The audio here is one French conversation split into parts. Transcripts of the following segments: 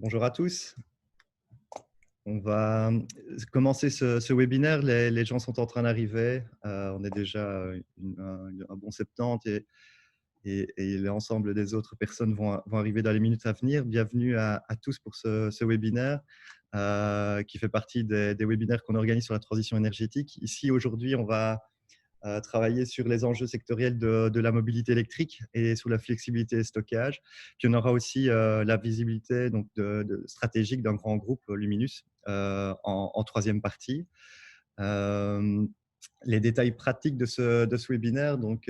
Bonjour à tous. On va commencer ce webinaire. Les gens sont en train d'arriver. On est déjà un bon 70 et l'ensemble des autres personnes vont arriver dans les minutes à venir. Bienvenue à tous pour ce webinaire qui fait partie des webinaires qu'on organise sur la transition énergétique. Ici, aujourd'hui, on va travailler sur les enjeux sectoriels de la mobilité électrique et sur la flexibilité et stockage. Puis on aura aussi la visibilité donc, stratégique d'un grand groupe, Luminus, en troisième partie. Les détails pratiques de ce webinaire, donc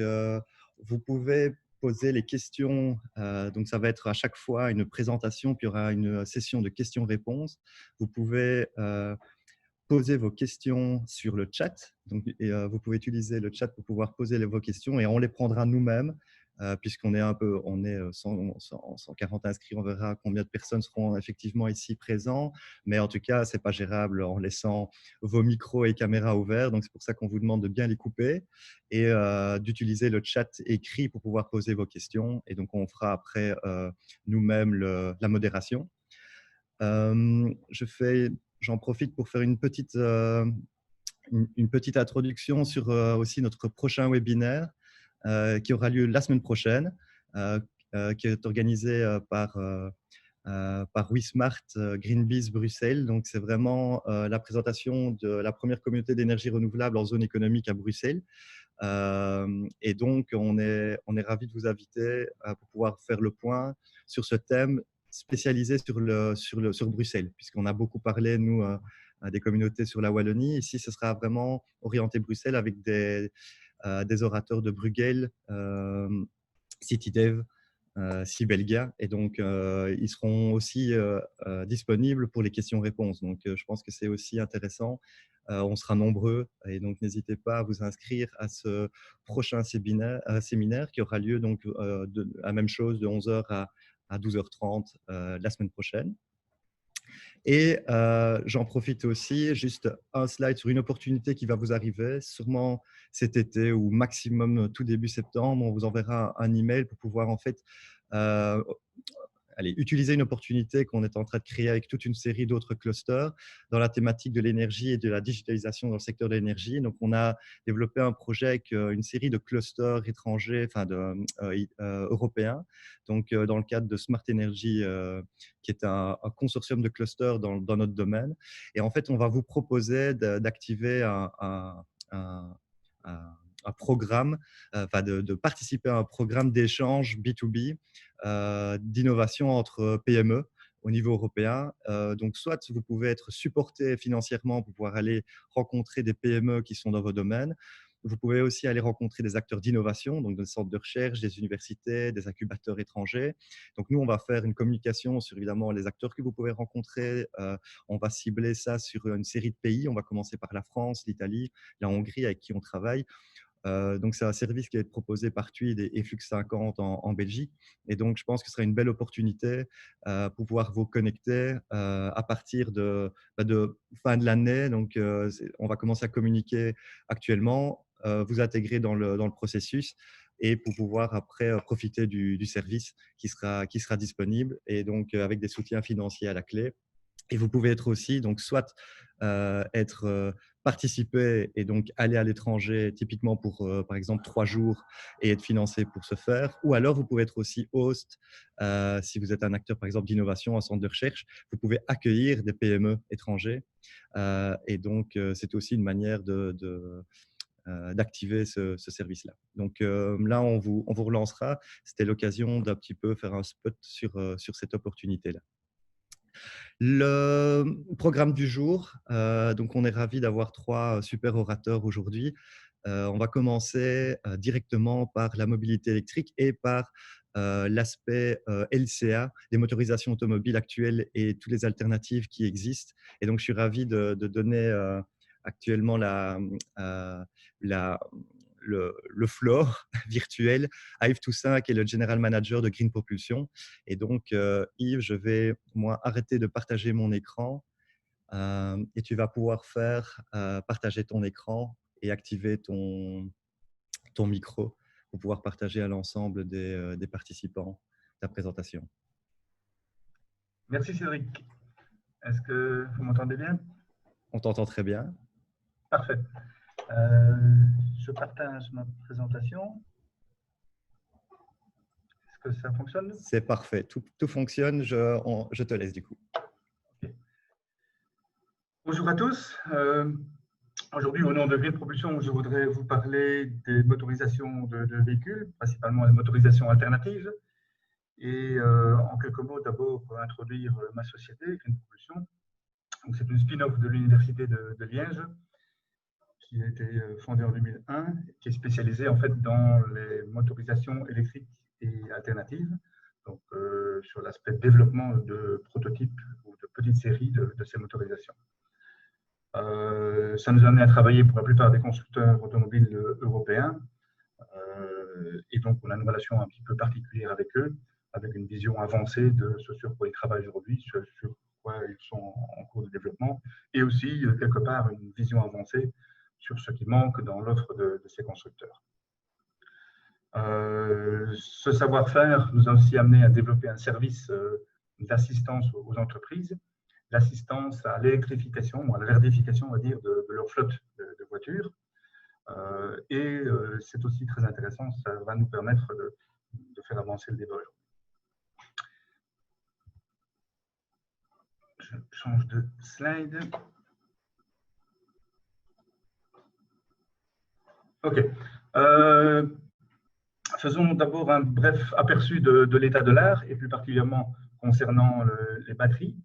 vous pouvez poser les questions, donc ça va être à chaque fois une présentation, puis il y aura une session de questions-réponses. Vous pouvez poser vos questions sur le chat. Donc, vous pouvez utiliser le chat pour pouvoir poser vos questions et on les prendra nous-mêmes puisqu'on est on est 140 inscrits. On verra combien de personnes seront effectivement ici présents. Mais en tout cas, ce n'est pas gérable en laissant vos micros et caméras ouverts. Donc, c'est pour ça qu'on vous demande de bien les couper et d'utiliser le chat écrit pour pouvoir poser vos questions. Et donc, on fera après nous-mêmes la modération. J'en profite pour faire une petite introduction sur aussi notre prochain webinaire qui aura lieu la semaine prochaine, qui est organisé par WeSmart Greenpeace Bruxelles. Donc, c'est vraiment la présentation de la première communauté d'énergie renouvelable en zone économique à Bruxelles. Et donc, on est ravis de vous inviter pour pouvoir faire le point sur ce thème spécialisé sur Bruxelles, puisqu'on a beaucoup parlé, nous, des communautés sur la Wallonie. Ici, ce sera vraiment orienté Bruxelles avec des orateurs de Bruegel, CityDev, Sibelgia. Et donc, ils seront aussi disponibles pour les questions-réponses. Donc, je pense que c'est aussi intéressant. On sera nombreux et donc n'hésitez pas à vous inscrire à ce prochain séminaire qui aura lieu donc la même chose de 11 h à 12 h 30 la semaine prochaine. Et j'en profite aussi, juste un slide sur une opportunité qui va vous arriver, sûrement cet été ou maximum tout début septembre. On vous enverra un email pour pouvoir en fait euh, utiliser une opportunité qu'on est en train de créer avec toute une série d'autres clusters dans la thématique de l'énergie et de la digitalisation dans le secteur de l'énergie. Donc, on a développé un projet avec une série de clusters étrangers, européens, donc dans le cadre de Smart Energy, qui est un consortium de clusters dans notre domaine. Et en fait, on va vous proposer d'activer un programme, de participer à un programme d'échange B2B d'innovation entre PME au niveau européen. Donc, soit vous pouvez être supporté financièrement pour pouvoir aller rencontrer des PME qui sont dans vos domaines. Vous pouvez aussi aller rencontrer des acteurs d'innovation, donc des centres de recherche, des universités, des incubateurs étrangers. Donc, nous, on va faire une communication sur évidemment les acteurs que vous pouvez rencontrer. On va cibler ça sur une série de pays. On va commencer par la France, l'Italie, la Hongrie avec qui on travaille. Donc, c'est un service qui est proposé par TUID et Flux 50 en Belgique. Et donc, je pense que ce serait une belle opportunité pour pouvoir vous connecter à partir de fin de l'année. Donc, on va commencer à communiquer actuellement, vous intégrer dans le processus et pour pouvoir après profiter du service qui sera disponible et donc avec des soutiens financiers à la clé. Et vous pouvez être aussi, donc, soit participer et donc aller à l'étranger, typiquement pour, par exemple, 3 jours et être financé pour ce faire. Ou alors, vous pouvez être aussi host, si vous êtes un acteur, par exemple, d'innovation, un centre de recherche, vous pouvez accueillir des PME étrangers. Et donc, c'est aussi une manière d'activer ce service-là. Donc là, on vous relancera. C'était l'occasion d'un petit peu faire un spot sur cette opportunité-là. Le programme du jour, donc on est ravis d'avoir 3 super orateurs aujourd'hui. On va commencer directement par la mobilité électrique et par l'aspect LCA, les motorisations automobiles actuelles et toutes les alternatives qui existent. Et donc, je suis ravi de donner actuellement euh, la, le floor virtuel à Yves Toussaint, qui est le General Manager de Green Propulsion. Et donc, Yves, je vais, moi, arrêter de partager mon écran et tu vas pouvoir faire partager ton écran et activer ton micro pour pouvoir partager à l'ensemble des participants ta présentation. Merci Cédric. Est-ce que vous m'entendez bien? On t'entend très bien. Parfait. Je partage ma présentation. Est-ce que ça fonctionne? C'est parfait. Tout fonctionne. Je te laisse du coup. Okay. Bonjour à tous. Aujourd'hui, au nom de Green Propulsion, je voudrais vous parler des motorisations de véhicules, principalement les motorisations alternatives. Et en quelques mots, d'abord, pour introduire ma société, Green Propulsion. C'est une spin-off de l'Université de Liège, qui a été fondée en 2001, qui est spécialisée en fait dans les motorisations électriques et alternatives, donc sur l'aspect développement de prototypes ou de petites séries de ces motorisations. Ça nous a amené à travailler pour la plupart des constructeurs automobiles européens, et donc on a une relation un petit peu particulière avec eux, avec une vision avancée de ce sur quoi ils travaillent aujourd'hui, sur quoi ils sont en cours de développement, et aussi quelque part une vision avancée sur ce qui manque dans l'offre de ces constructeurs. Ce savoir-faire nous a aussi amené à développer un service d'assistance aux entreprises, l'assistance à l'électrification, ou à la verdification, on va dire, de leur flotte de voitures. Et c'est aussi très intéressant, ça va nous permettre de faire avancer le débat aujourd'hui. Je change de slide. OK. Faisons d'abord un bref aperçu de l'état de l'art, et plus particulièrement concernant les batteries.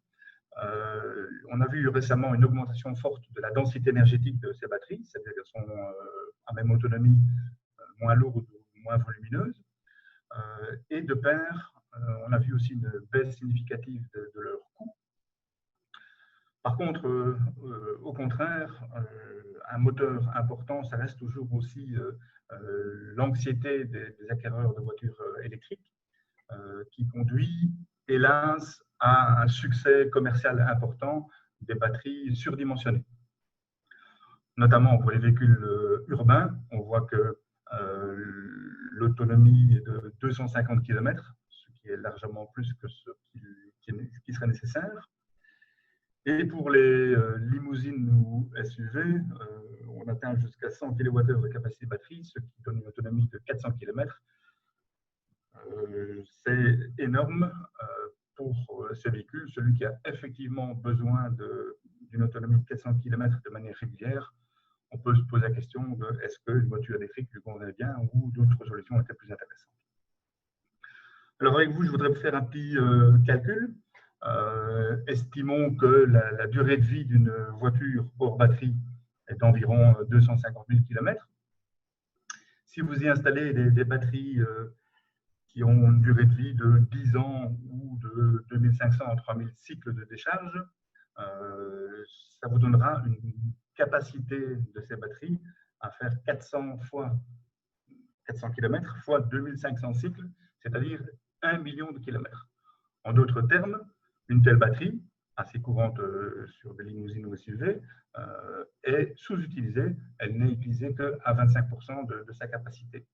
On a vu récemment une augmentation forte de la densité énergétique de ces batteries, c'est-à-dire qu'elles sont à même autonomie, moins lourdes, moins volumineuses. Et de pair, on a vu aussi une baisse significative de leur coût. Par contre, au contraire, un moteur important, ça reste toujours aussi l'anxiété des acquéreurs de voitures électriques, qui conduit, hélas, à un succès commercial important des batteries surdimensionnées. Notamment pour les véhicules urbains, on voit que l'autonomie est de 250 km, ce qui est largement plus que ce qui serait nécessaire. Et pour les limousines ou SUV, on atteint jusqu'à 100 kWh de capacité batterie, ce qui donne une autonomie de 400 km. C'est énorme pour ce véhicule. Celui qui a effectivement besoin d'une autonomie de 400 km de manière régulière, on peut se poser la question de est-ce qu'une voiture électrique lui convenait bien ou d'autres solutions étaient plus intéressantes. Alors avec vous, je voudrais faire un petit calcul. Estimons que la durée de vie d'une voiture hors batterie est d'environ 250 000 km. Si vous y installez des batteries qui ont une durée de vie de 10 ans ou de 2500 à 3000 cycles de décharge, ça vous donnera une capacité de ces batteries à faire 400 km fois 2500 cycles, c'est-à-dire 1 million de kilomètres. En d'autres termes, une telle batterie, assez courante sur des limousines ou SUV, est sous-utilisée. Elle n'est utilisée qu'à 25% de sa capacité.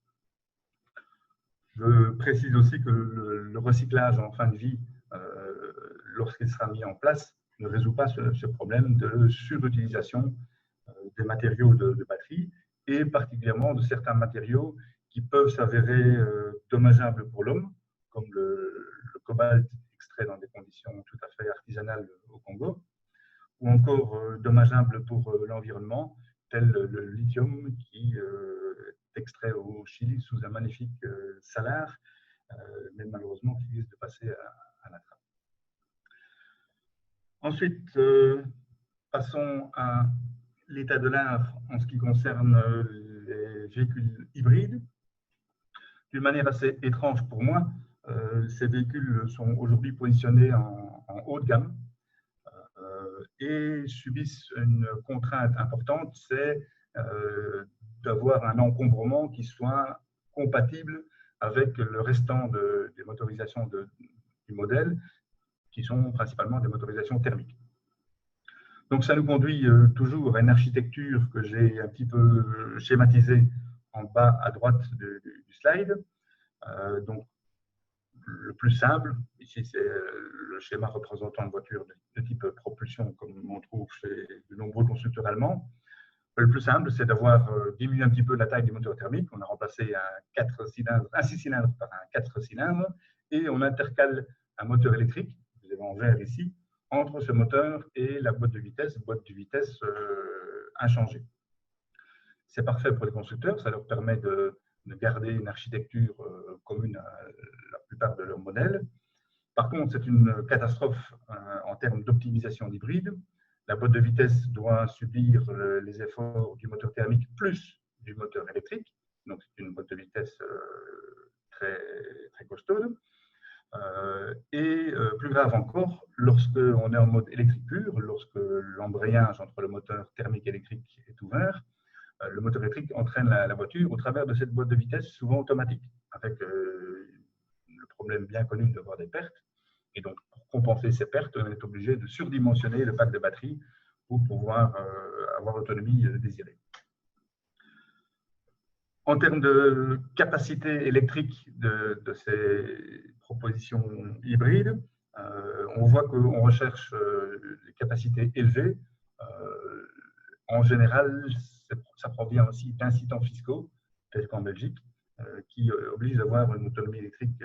Je précise aussi que le recyclage en fin de vie, lorsqu'il sera mis en place, ne résout pas ce problème de surutilisation des matériaux de batterie, et particulièrement de certains matériaux qui peuvent s'avérer dommageables pour l'homme, comme le cobalt extrait dans des conditions tout à fait artisanales au Congo, ou encore dommageables pour l'environnement, tel le lithium qui est extrait au Chili sous un magnifique salar, mais malheureusement qui risque de passer à la trappe. Ensuite, passons à l'état de l'art en ce qui concerne les véhicules hybrides. D'une manière assez étrange pour moi, ces véhicules sont aujourd'hui positionnés en haut de gamme et subissent une contrainte importante, c'est d'avoir un encombrement qui soit compatible avec le restant des motorisations du modèle, qui sont principalement des motorisations thermiques. Donc ça nous conduit toujours à une architecture que j'ai un petit peu schématisée en bas à droite du slide. Donc le plus simple, ici c'est le schéma représentant une voiture de type propulsion, comme on trouve chez de nombreux constructeurs allemands. Le plus simple, c'est d'avoir diminué un petit peu la taille du moteur thermique. On a remplacé un 6 cylindres par un 4 cylindres et on intercale un moteur électrique, vous avez en vert ici, entre ce moteur et la boîte de vitesse inchangée. C'est parfait pour les constructeurs, ça leur permet de garder une architecture commune à la plupart de leurs modèles. Par contre, c'est une catastrophe en termes d'optimisation d'hybride. La boîte de vitesse doit subir les efforts du moteur thermique plus du moteur électrique. Donc, c'est une boîte de vitesse très, très costaude. Plus grave encore, lorsqu'on est en mode électrique pur, lorsque l'embrayage entre le moteur thermique et électrique est ouvert, le moteur électrique entraîne la voiture au travers de cette boîte de vitesse, souvent automatique, avec le problème bien connu d'avoir des pertes. Et donc, pour compenser ces pertes, on est obligé de surdimensionner le pack de batterie pour pouvoir avoir l'autonomie désirée. En termes de capacité électrique de ces propositions hybrides, on voit qu'on recherche des capacités élevées. En général, ça provient aussi d'incitants fiscaux, tels qu'en Belgique, qui obligent d'avoir une autonomie électrique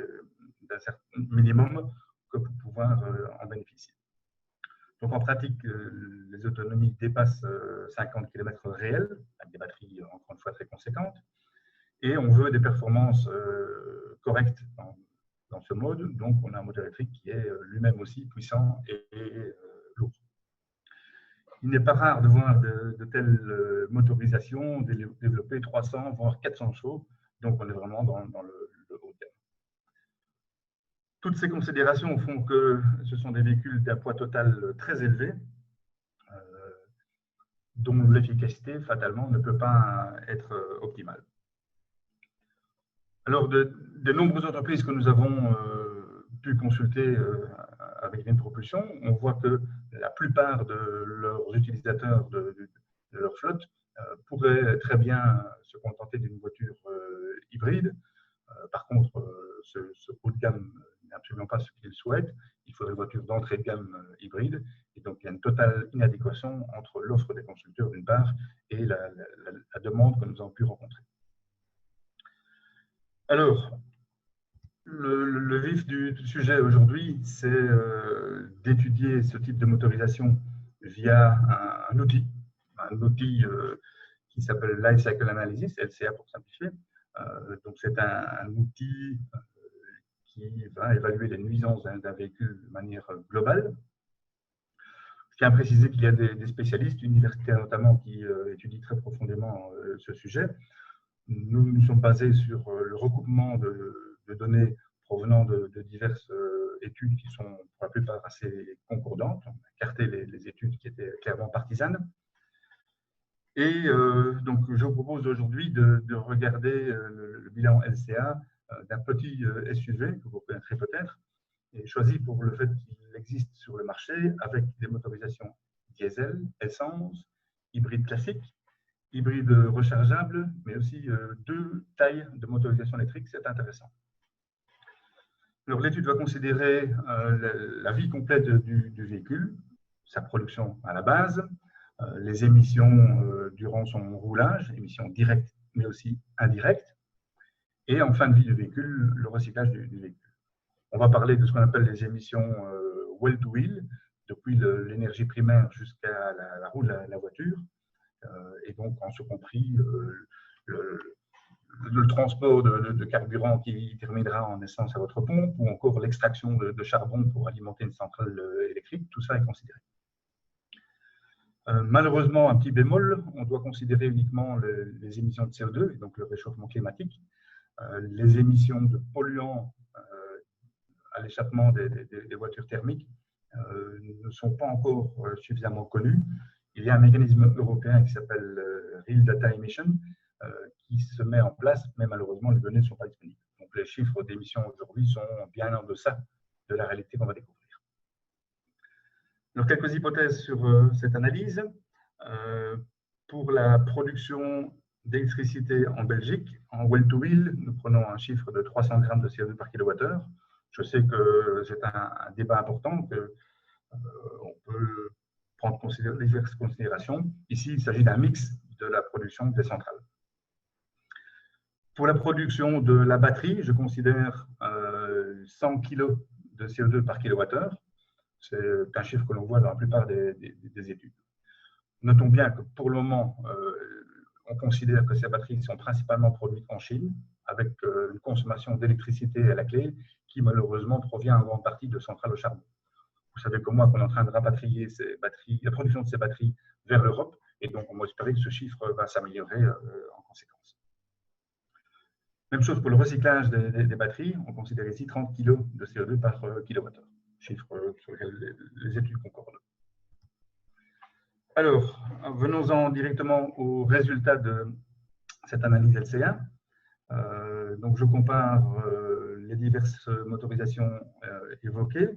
d'un certain minimum pour pouvoir en bénéficier. Donc en pratique, les autonomies dépassent 50 km réels, avec des batteries encore une fois très conséquentes, et on veut des performances correctes dans ce mode, donc on a un moteur électrique qui est lui-même aussi puissant et lourd. Il n'est pas rare de voir de telles motorisations développer 300 voire 400 chevaux, donc on est vraiment dans le haut de gamme. Toutes ces considérations font que ce sont des véhicules d'un poids total très élevé, dont l'efficacité, fatalement, ne peut pas être optimale. Alors, de nombreuses entreprises que nous avons pu consulter avec Green Propulsion, on voit que la plupart de leurs utilisateurs de leur flotte pourraient très bien se contenter d'une voiture hybride. Par contre, ce haut de gamme n'est absolument pas ce qu'ils souhaitent. Il faudrait une voiture d'entrée de gamme hybride. Et donc, il y a une totale inadéquation entre l'offre des constructeurs d'une part et la demande que nous avons pu rencontrer. Alors, le vif du sujet aujourd'hui, c'est d'étudier ce type de motorisation via un outil qui s'appelle Life Cycle Analysis, LCA pour simplifier. Donc, c'est un outil qui va évaluer les nuisances d'un véhicule de manière globale. Je tiens à préciser qu'il y a des spécialistes universitaires notamment qui étudient très profondément ce sujet. Nous nous sommes basés sur le recoupement de données provenant de diverses études qui sont pour la plupart assez concordantes. On a écarté les études qui étaient clairement partisanes. Et donc, je vous propose aujourd'hui de regarder le bilan LCA d'un petit SUV que vous connaîtrez peut-être, et choisi pour le fait qu'il existe sur le marché avec des motorisations diesel, essence, hybride classique, hybride rechargeable, mais aussi deux tailles de motorisation électrique, c'est intéressant. Alors, l'étude va considérer la vie complète du véhicule, sa production à la base, les émissions durant son roulage, émissions directes mais aussi indirectes, et en fin de vie du véhicule, le recyclage du véhicule. On va parler de ce qu'on appelle les émissions well-to-wheel, depuis l'énergie primaire jusqu'à la roue de la voiture, et donc en ce compris le transport de carburant qui terminera en essence à votre pompe, ou encore l'extraction de charbon pour alimenter une centrale électrique, tout ça est considéré. Malheureusement, un petit bémol, on doit considérer uniquement les émissions de CO2, et donc le réchauffement climatique. Les émissions de polluants à l'échappement des voitures thermiques ne sont pas encore suffisamment connues. Il y a un mécanisme européen qui s'appelle Real Data Emission qui se met en place, mais malheureusement, les données ne sont pas disponibles. Donc, les chiffres d'émissions aujourd'hui sont bien en deçà de la réalité qu'on va découvrir. Alors, quelques hypothèses sur cette analyse. Pour la production d'électricité en Belgique, en well-to-wheel, nous prenons un chiffre de 300 grammes de CO2 par kilowattheure. Je sais que c'est un débat important, qu'on peut prendre diverses considérations. Ici, il s'agit d'un mix de la production des centrales. Pour la production de la batterie, je considère 100 kg de CO2 par kilowattheure. C'est un chiffre que l'on voit dans la plupart des études. Notons bien que pour le moment, on considère que ces batteries sont principalement produites en Chine, avec une consommation d'électricité à la clé qui malheureusement provient en grande partie de centrales au charbon. Vous savez comme moi qu'on est en train de rapatrier la production de ces batteries vers l'Europe, et donc on va espérer que ce chiffre va s'améliorer en conséquence. Même chose pour le recyclage des batteries, on considère ici 30 kg de CO2 par kilowattheure, chiffre sur lequel les études concordent. Alors, venons-en directement aux résultats de cette analyse LCA. Donc, je compare les diverses motorisations évoquées.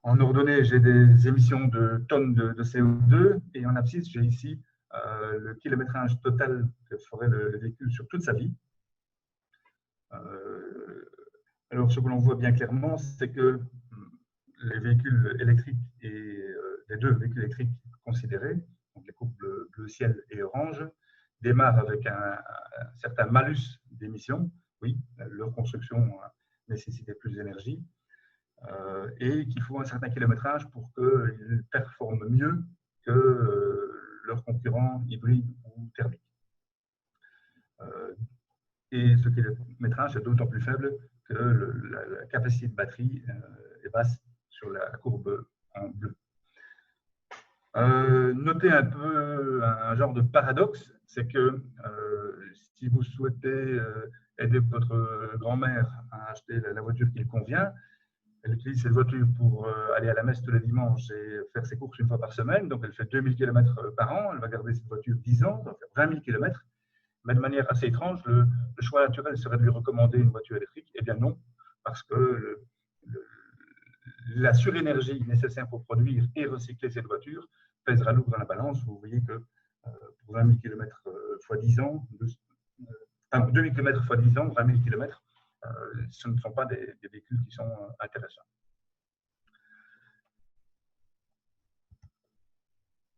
En ordonnée, j'ai des émissions de tonnes de CO2 et en abscisse, j'ai ici le kilométrage total que ferait le véhicule sur toute sa vie. Alors, ce que l'on voit bien clairement, c'est que les véhicules électriques et les deux véhicules électriques considérés, donc les courbes bleu ciel et orange, démarrent avec un certain malus d'émissions. Oui, leur construction nécessitait plus d'énergie et qu'il faut un certain kilométrage pour qu'ils performent mieux que leurs concurrents hybrides ou thermiques. Et ce kilométrage est d'autant plus faible que la capacité de batterie est basse sur la courbe en bleu. Notez un peu un genre de paradoxe, c'est que si vous souhaitez aider votre grand-mère à acheter la voiture qui lui convient, elle utilise cette voiture pour aller à la messe tous les dimanches et faire ses courses une fois par semaine, donc elle fait 2000 km par an, elle va garder cette voiture 10 ans, ça va faire 20 000 km, mais de manière assez étrange, le choix naturel serait de lui recommander une voiture électrique. Eh bien non, parce que la surénergie nécessaire pour produire et recycler cette voiture pèsera lourd dans la balance. Vous voyez que pour 20 000 km x 10 ans, 2000 km x 10 ans, 20 000 km, ce ne sont pas des véhicules qui sont intéressants.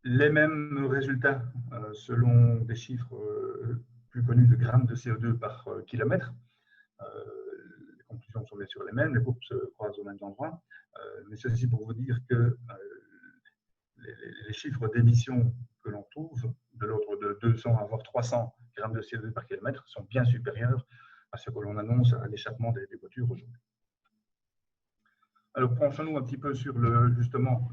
Les mêmes résultats selon des chiffres plus connus de grammes de CO2 par kilomètre. Les conclusions sont bien sûr les mêmes, les groupes se croisent aux mêmes endroits, mais ceci pour vous dire que les chiffres d'émissions que l'on trouve, de l'ordre de 200 à voire 300 grammes de CO2 par kilomètre, sont bien supérieurs à ce que l'on annonce à l'échappement des voitures aujourd'hui. Alors, penchons-nous un petit peu sur justement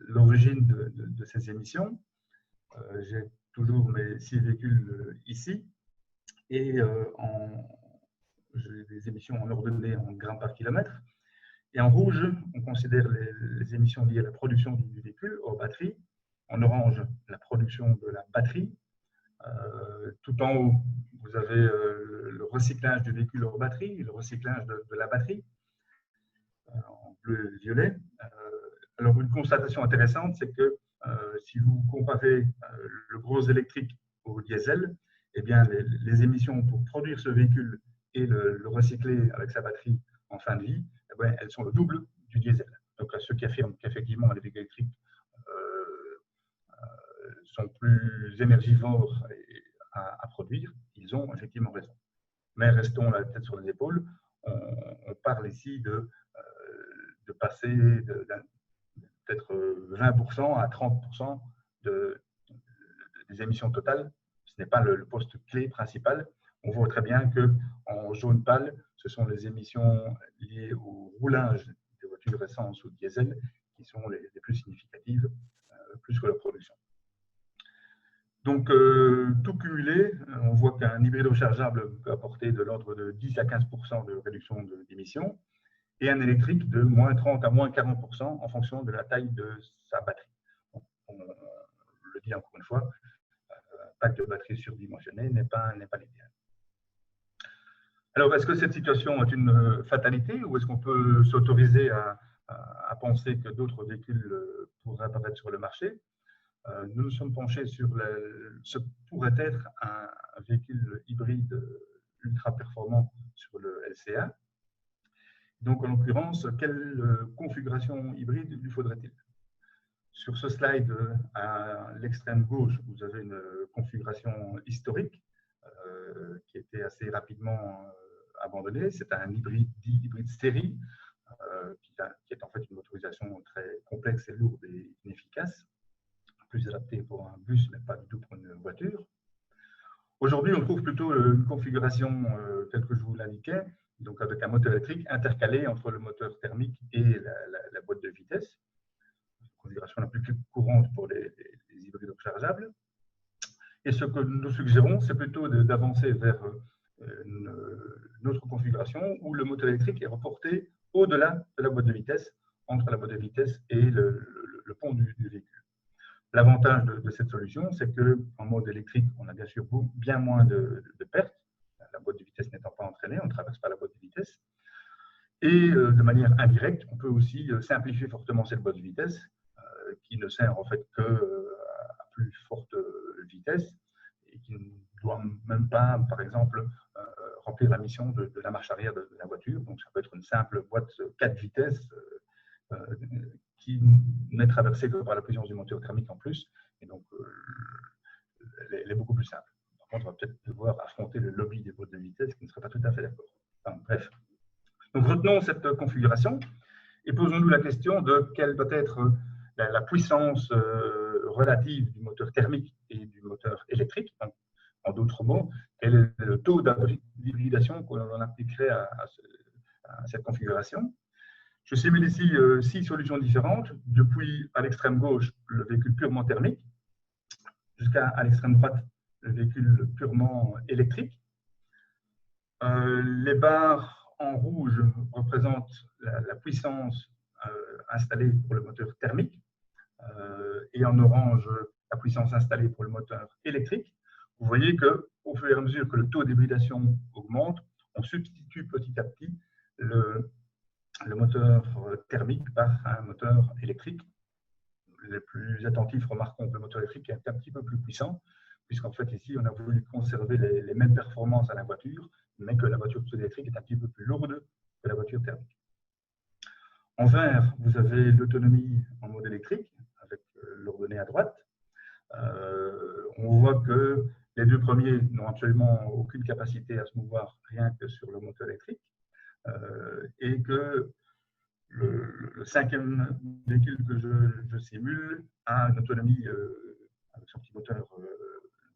l'origine de ces émissions. J'ai toujours mes 6 véhicules ici et j'ai des émissions en ordonnée en grammes par kilomètre. Et en rouge, on considère les émissions liées à la production du véhicule hors batterie. En orange, la production de la batterie. Tout en haut, vous avez le recyclage du véhicule hors batterie, le recyclage de la batterie, en bleu et violet. Alors, une constatation intéressante, c'est que si vous comparez le gros électrique au diesel, eh bien, les émissions pour produire ce véhicule et le recycler avec sa batterie en fin de vie, eh bien, elles sont le double du diesel. Donc, ceux qui affirment qu'effectivement les véhicules électriques sont plus énergivores à produire, ils ont effectivement raison. Mais restons la tête sur les épaules, on parle ici de passer peut-être 20% à 30% des émissions totales. Ce n'est pas le poste clé principal. On voit très bien qu'en jaune pâle, ce sont les émissions liées au roulage des voitures essence ou diesel qui sont les plus significatives, plus que leur production. Donc, tout cumulé, on voit qu'un hybride rechargeable peut apporter de l'ordre de 10 à 15% de réduction d'émissions et un électrique de moins 30 à moins 40% en fonction de la taille de sa batterie. On le dit encore une fois, un pack de batterie surdimensionné n'est pas l'idéal. Alors, est-ce que cette situation est une fatalité ou est-ce qu'on peut s'autoriser à penser que d'autres véhicules pourraient apparaître sur le marché? Nous nous sommes penchés sur ce pourrait être un véhicule hybride ultra performant sur le LCA. Donc, en l'occurrence, quelle configuration hybride lui faudrait-il? Sur ce slide, à l'extrême gauche, vous avez une configuration historique qui était assez rapidement abandonnée. C'est un hybride dit hybride série, qui est en fait une motorisation très complexe et lourde et inefficace, plus adaptée pour un bus, mais pas du tout pour une voiture. Aujourd'hui, on trouve plutôt une configuration telle que je vous l'indiquais, donc avec un moteur électrique intercalé entre le moteur thermique et la boîte de vitesse. La configuration la plus courante pour les hybrides rechargeables. Et ce que nous suggérons, c'est plutôt d'avancer vers une autre configuration où le moteur électrique est reporté au-delà de la boîte de vitesse, entre la boîte de vitesse et le pont du véhicule. L'avantage de cette solution, c'est qu'en mode électrique, on a bien sûr bien moins de pertes, la boîte de vitesse n'étant pas entraînée, on ne traverse pas la boîte de vitesse. Et de manière indirecte, on peut aussi simplifier fortement cette boîte de vitesse, qui ne sert en fait qu'à plus forte vitesse et qui ne doit même pas, par exemple, remplir la mission de la marche arrière de la voiture. Donc, ça peut être une simple boîte 4 vitesses qui n'est traversée que par la puissance du moteur thermique en plus. Et donc, elle est beaucoup plus simple. Par contre, on va peut-être devoir affronter le lobby des boîtes de vitesse qui ne serait pas tout à fait d'accord. Enfin, bref. Donc, retenons cette configuration et posons-nous la question de quelle doit être la puissance relative du moteur thermique et du moteur électrique. Donc, en d'autres mots, quel est le taux d'hybridation qu'on appliquerait à cette configuration. Je simule ici 6 solutions différentes, depuis à l'extrême gauche le véhicule purement thermique, jusqu'à l'extrême droite le véhicule purement électrique. Les barres en rouge représentent la puissance installée pour le moteur thermique et en orange la puissance installée pour le moteur électrique. Vous voyez qu'au fur et à mesure que le taux d'hybridation augmente, on substitue petit à petit le moteur thermique par un moteur électrique. Les plus attentifs remarqueront que le moteur électrique est un petit peu plus puissant, puisqu'en fait ici on a voulu conserver les mêmes performances à la voiture, mais que la voiture électrique est un petit peu plus lourde que la voiture thermique. En vert, vous avez l'autonomie en mode électrique, avec l'ordonnée à droite. On voit que les deux premiers n'ont absolument aucune capacité à se mouvoir rien que sur le moteur électrique, et que le cinquième véhicule que je simule a une autonomie, avec son petit moteur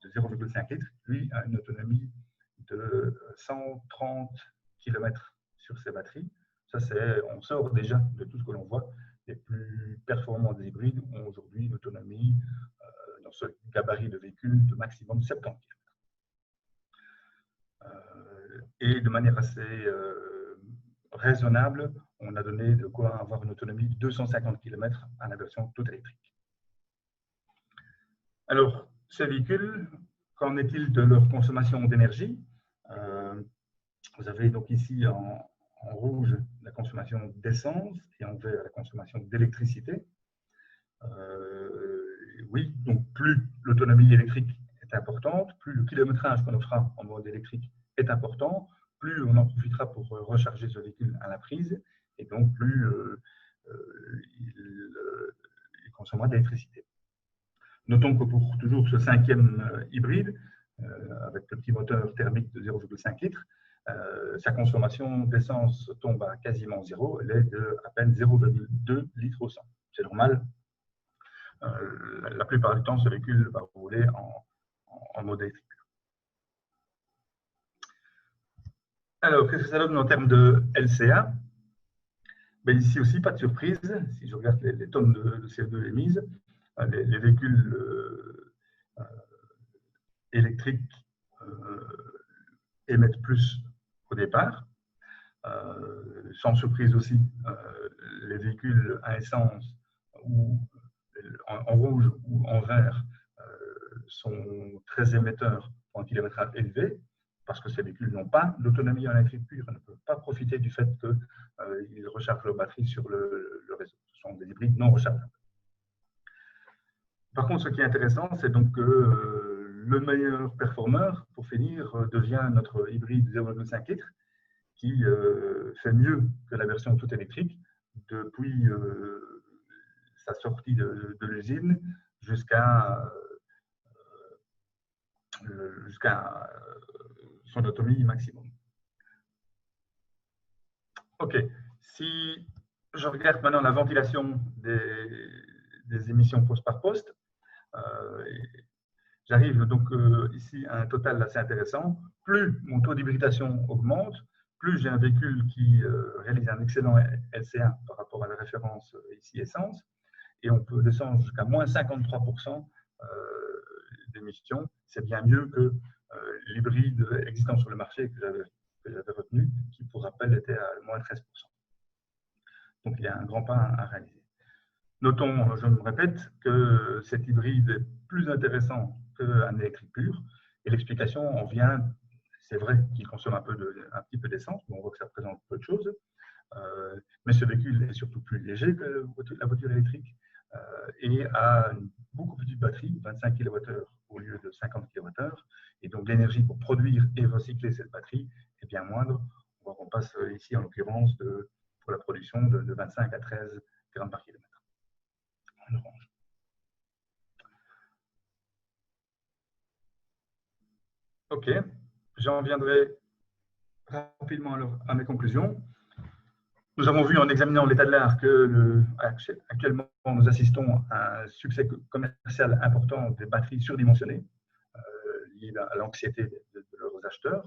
de 0,5 litres, lui a une autonomie de 130 km sur ses batteries. Ça, on sort déjà de tout ce que l'on voit. Les plus performants des hybrides ont aujourd'hui une autonomie dans ce gabarit de véhicule de maximum 70 km. Et de manière assez raisonnable, on a donné de quoi avoir une autonomie de 250 km à la version toute électrique. Alors, ces véhicules, qu'en est-il de leur consommation d'énergie? Vous avez donc ici en rouge la consommation d'essence et en vert la consommation d'électricité. Oui, donc plus l'autonomie électrique est importante, plus le kilométrage qu'on fera en mode électrique est important, plus on en profitera pour recharger ce véhicule à la prise, et donc plus il consommera d'électricité. Notons que pour toujours ce cinquième hybride, avec le petit moteur thermique de 0,5 litres, sa consommation d'essence tombe à quasiment zéro, elle est de à peine 0,2 litres au 100. C'est normal. La plupart du temps, ce véhicule va rouler en mode électrique. Alors, qu'est-ce que ça donne en termes de LCA? Ben, ici aussi, pas de surprise. Si je regarde les tonnes de CO2 émises, les véhicules électriques émettent plus au départ. Sans surprise aussi, les véhicules à essence ou en rouge ou en vert sont très émetteurs en kilométrage élevé, parce que ces véhicules n'ont pas d'autonomie en électrique pure, ils ne peuvent pas profiter du fait qu'ils rechargent leur batterie sur le réseau. Ce sont des hybrides non rechargeables. Par contre, ce qui est intéressant, c'est donc que le meilleur performeur, pour finir, devient notre hybride 0,5 litres, qui fait mieux que la version toute électrique depuis sa sortie de l'usine jusqu'à son autonomie maximum. OK. Si je regarde maintenant la ventilation des émissions poste par poste, j'arrive donc ici à un total assez intéressant. Plus mon taux d'hybridation augmente, plus j'ai un véhicule qui réalise un excellent LCA par rapport à la référence ici essence, et on peut descendre jusqu'à moins 53% d'émissions. C'est bien mieux que l'hybride existant sur le marché que j'avais retenu, qui pour rappel était à moins 13%. Donc il y a un grand pas à réaliser. Notons, je me répète, que cet hybride est plus intéressant qu'un électrique pur, et l'explication en vient, c'est vrai qu'il consomme un petit peu d'essence, mais on voit que ça représente peu de choses, mais ce véhicule est surtout plus léger que la voiture électrique et a une beaucoup plus petite batterie, 25 kWh au lieu de 50 kWh, et donc l'énergie pour produire et recycler cette batterie est bien moindre. On voit qu'on passe ici en l'occurrence pour la production de 25 à 13 grammes par kilomètre. En orange. OK, j'en viendrai rapidement à mes conclusions. Nous avons vu en examinant l'état de l'art que actuellement nous assistons à un succès commercial important des batteries surdimensionnées liées à l'anxiété de leurs acheteurs.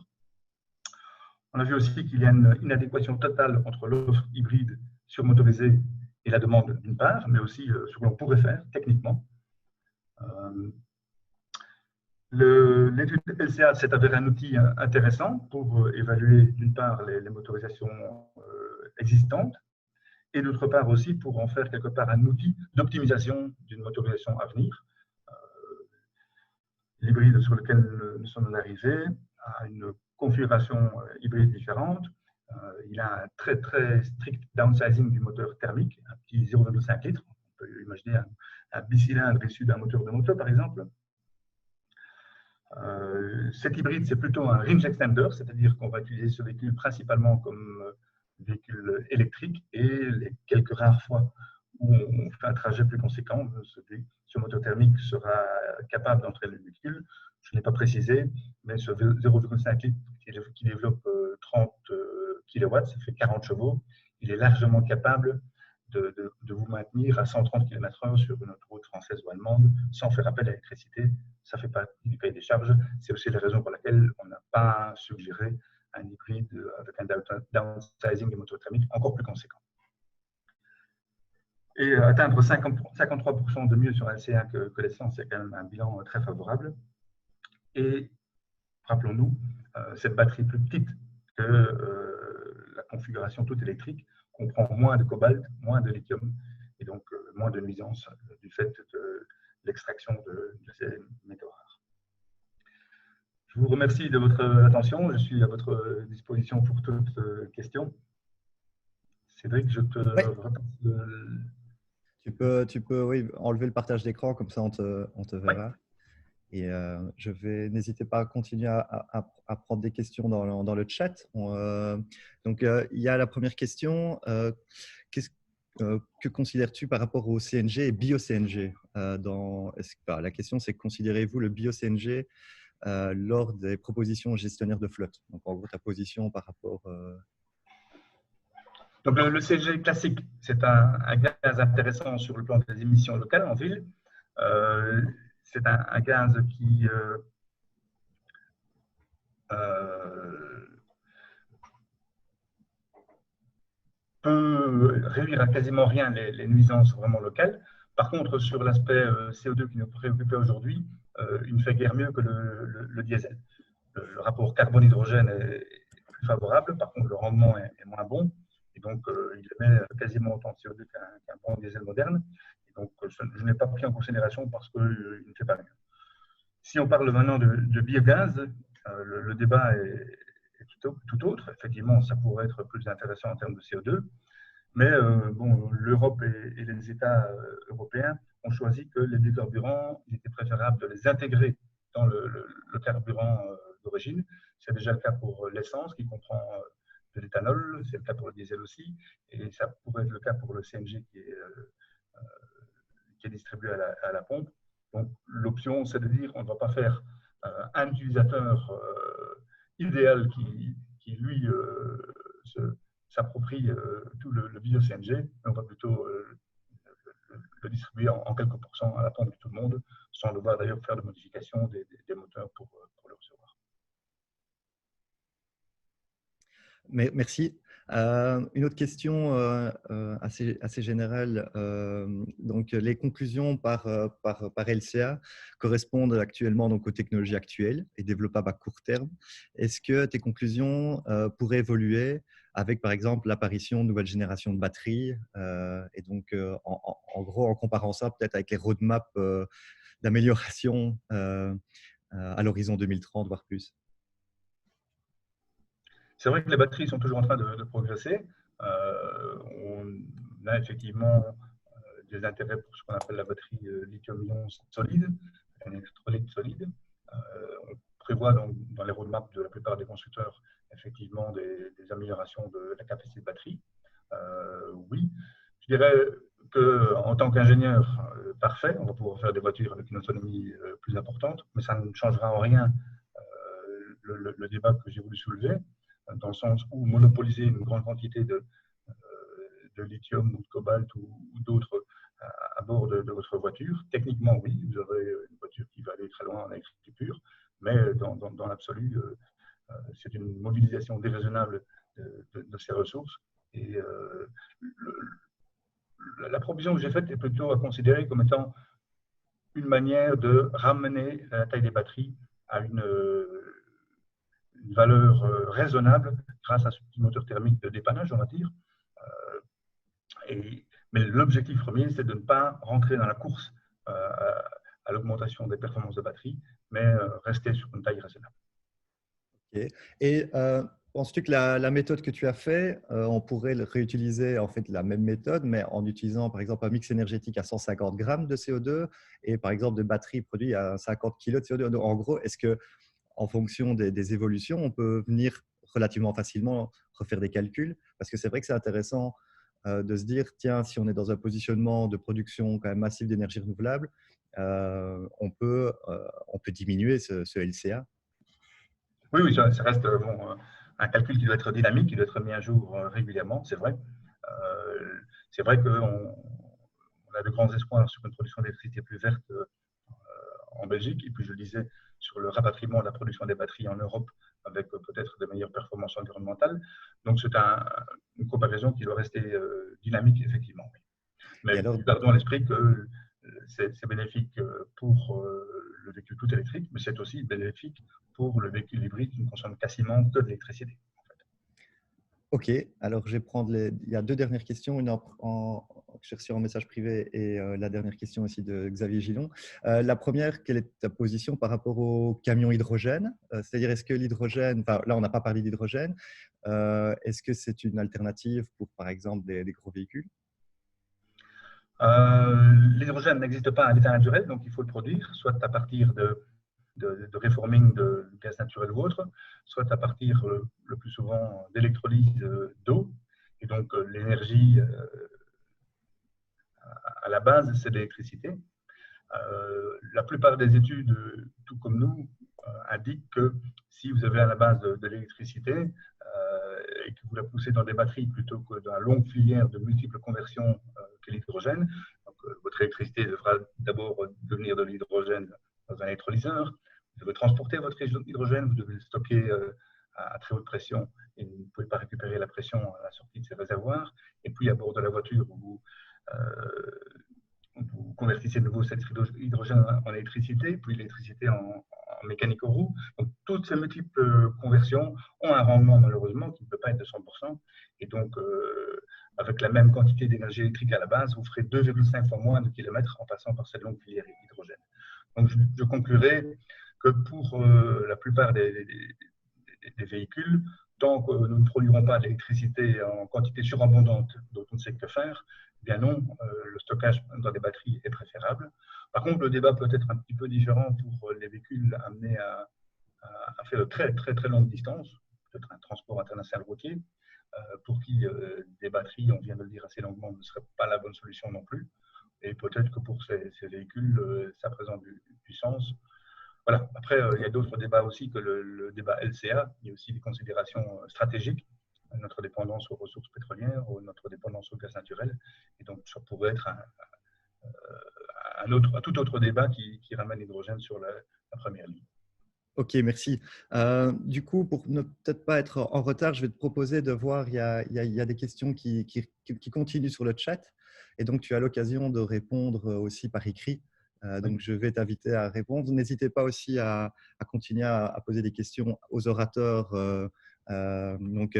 On a vu aussi qu'il y a une inadéquation totale entre l'offre hybride surmotorisée et la demande d'une part, mais aussi ce que l'on pourrait faire techniquement. L'étude LCA s'est avérée un outil intéressant pour évaluer d'une part les motorisations existantes et d'autre part aussi pour en faire quelque part un outil d'optimisation d'une motorisation à venir. L'hybride sur lequel nous sommes arrivés a une configuration hybride différente. Il a un très très strict downsizing du moteur thermique, un petit 0,5 litres. On peut imaginer un bicylindre issu d'un moteur de moto par exemple. Cet hybride, c'est plutôt un range extender, c'est-à-dire qu'on va utiliser ce véhicule principalement comme véhicule électrique et les quelques rares fois où on fait un trajet plus conséquent, ce moteur thermique sera capable d'entraîner le véhicule. Je n'ai pas précisé, mais ce 0,5 litres qui développe 30 kW, ça fait 40 chevaux, il est largement capable de vous maintenir à 130 km/h sur une autoroute française ou allemande sans faire appel à l'électricité. Ça fait partie du cahier des charges. C'est aussi la raison pour laquelle on n'a pas suggéré un hybride avec un downsizing des moteurs thermiques encore plus conséquent. Et atteindre 53% de mieux sur LCA que l'essence, c'est quand même un bilan très favorable. Et rappelons-nous, cette batterie plus petite que la configuration toute électrique comprend moins de cobalt, moins de lithium et donc moins de nuisances du fait de l'extraction de ces métaux rares. Je vous remercie de votre attention. Je suis à votre disposition pour toute question. Cédric, je te repasse Tu peux oui, enlever le partage d'écran, comme ça on te verra. Ouais. Et n'hésitez pas à continuer à prendre des questions dans le chat. Donc, il y a la première question. Que considères-tu par rapport au CNG et bio-CNG la question, c'est considérez-vous le bio-CNG lors des propositions gestionnaires de flotte? Donc, en gros, ta position par rapport… Donc, le CNG classique, c'est un gaz intéressant sur le plan des émissions locales en ville. C'est un gaz qui peut réduire à quasiment rien les nuisances vraiment locales. Par contre, sur l'aspect CO2 qui nous préoccupait aujourd'hui, il ne fait guère mieux que le diesel. Le rapport carbone-hydrogène est plus favorable, par contre le rendement est moins bon, et donc il émet quasiment autant de CO2 qu'un bon diesel moderne. Et donc je n'ai pas pris en considération parce qu'il ne fait pas mieux. Si on parle maintenant de biogaz, le débat est tout autre. Effectivement, ça pourrait être plus intéressant en termes de CO2, mais bon, l'Europe et les États européens ont choisi que les biocarburants, il était préférable de les intégrer dans le carburant d'origine. C'est déjà le cas pour l'essence, qui comprend de l'éthanol, c'est le cas pour le diesel aussi, et ça pourrait être le cas pour le CNG qui est distribué à la pompe. Donc, l'option, c'est de dire on ne va pas faire un utilisateur idéal qui lui, s'approprie tout le bio-CNG, mais on va plutôt le distribuer en quelques pourcents à la pompe de tout le monde, sans devoir d'ailleurs faire de modification des moteurs pour le recevoir. Merci. Une autre question assez générale. Donc, les conclusions par LCA correspondent actuellement donc, aux technologies actuelles et développables à court terme. Est-ce que tes conclusions pourraient évoluer avec, par exemple, l'apparition de nouvelles générations de batteries et donc, en gros, en comparant ça peut-être avec les roadmaps d'amélioration à l'horizon 2030, voire plus? C'est vrai que les batteries sont toujours en train de progresser. On a effectivement des intérêts pour ce qu'on appelle la batterie lithium-ion solide, un électrolyte solide. On prévoit donc, dans les roadmaps de la plupart des constructeurs effectivement des améliorations de la capacité de batterie. Oui, je dirais qu'en tant qu'ingénieur parfait, on va pouvoir faire des voitures avec une autonomie plus importante, mais ça ne changera en rien le débat que j'ai voulu soulever, dans le sens où monopoliser une grande quantité de lithium ou de cobalt ou d'autres à bord de votre voiture. Techniquement, oui, vous aurez une voiture qui va aller très loin en électricité pure, mais dans l'absolu, c'est une mobilisation déraisonnable de ces ressources. Et la proposition que j'ai faite est plutôt à considérer comme étant une manière de ramener la taille des batteries à une valeur raisonnable grâce à ce petit moteur thermique de dépannage, on va dire. Mais l'objectif premier, c'est de ne pas rentrer dans la course à l'augmentation des performances de batterie, mais rester sur une taille raisonnable. Okay. Et penses-tu que la méthode que tu as fait, on pourrait réutiliser en fait la même méthode, mais en utilisant par exemple un mix énergétique à 150 grammes de CO2 et par exemple de batteries produites à 50 kg de CO2? Donc, en gros, est-ce que en fonction des évolutions, on peut venir relativement facilement refaire des calculs? Parce que c'est vrai que c'est intéressant de se dire, tiens, si on est dans un positionnement de production quand même massive d'énergie renouvelable, on peut diminuer ce LCA. Oui, ça reste un calcul qui doit être dynamique, qui doit être mis à jour régulièrement, c'est vrai. C'est vrai qu'on a de grands espoirs sur une production d'électricité plus verte en Belgique, et puis je le disais, sur le rapatriement de la production des batteries en Europe avec peut-être de meilleures performances environnementales. Donc, c'est une comparaison qui doit rester dynamique, effectivement. Mais gardons à l'esprit que c'est bénéfique pour le véhicule tout électrique, mais c'est aussi bénéfique pour le véhicule hybride qui ne consomme quasiment que de l'électricité. Ok, alors je vais prendre il y a deux dernières questions, une que j'ai reçue en message privé et la dernière question aussi de Xavier Gillon. La première, quelle est ta position par rapport au camion hydrogène? C'est-à-dire, est-ce que l'hydrogène, enfin, là on n'a pas parlé d'hydrogène, est-ce que c'est une alternative pour par exemple des gros véhicules? L'hydrogène n'existe pas à l'état naturel, donc il faut le produire, soit à partir de reforming de gaz naturel ou autre, soit à partir le plus souvent d'électrolyse d'eau. Et donc l'énergie à la base, c'est l'électricité. La plupart des études, tout comme nous, indiquent que si vous avez à la base de l'électricité et que vous la poussez dans des batteries plutôt que dans la longue filière de multiples conversions qu'est l'hydrogène, votre électricité devra d'abord devenir de l'hydrogène dans un électrolyseur. Vous devez transporter votre hydrogène, vous devez le stocker à très haute pression et vous ne pouvez pas récupérer la pression à la sortie de ces réservoirs. Et puis à bord de la voiture, vous convertissez de nouveau cet hydrogène en électricité, puis l'électricité en mécanique aux roues. Donc, toutes ces multiples conversions ont un rendement, malheureusement, qui ne peut pas être de 100%. Et donc, avec la même quantité d'énergie électrique à la base, vous ferez 2,5 fois moins de kilomètres en passant par cette longue filière hydrogène. Donc, je conclurai que pour la plupart des véhicules, tant que nous ne produirons pas d'électricité en quantité surabondante dont on ne sait que faire, eh bien non, le stockage dans des batteries est préférable. Par contre, le débat peut être un petit peu différent pour les véhicules amenés à faire de très longues distances, peut-être un transport international routier. pour qui des batteries, on vient de le dire assez longuement, ne serait pas la bonne solution non plus. Et peut-être que pour ces véhicules, ça présente du sens. Voilà. Après, il y a d'autres débats aussi que le débat LCA. Il y a aussi des considérations stratégiques, notre dépendance aux ressources pétrolières, ou notre dépendance au gaz naturel. Et donc, ça pourrait être un tout autre débat qui ramène l'hydrogène sur la première ligne. Ok, merci. Du coup, pour ne peut-être pas être en retard, je vais te proposer de voir, il y a des questions qui continuent sur le chat. Et donc, tu as l'occasion de répondre aussi par écrit. Donc, je vais t'inviter à répondre. N'hésitez pas aussi à continuer à poser des questions aux orateurs, donc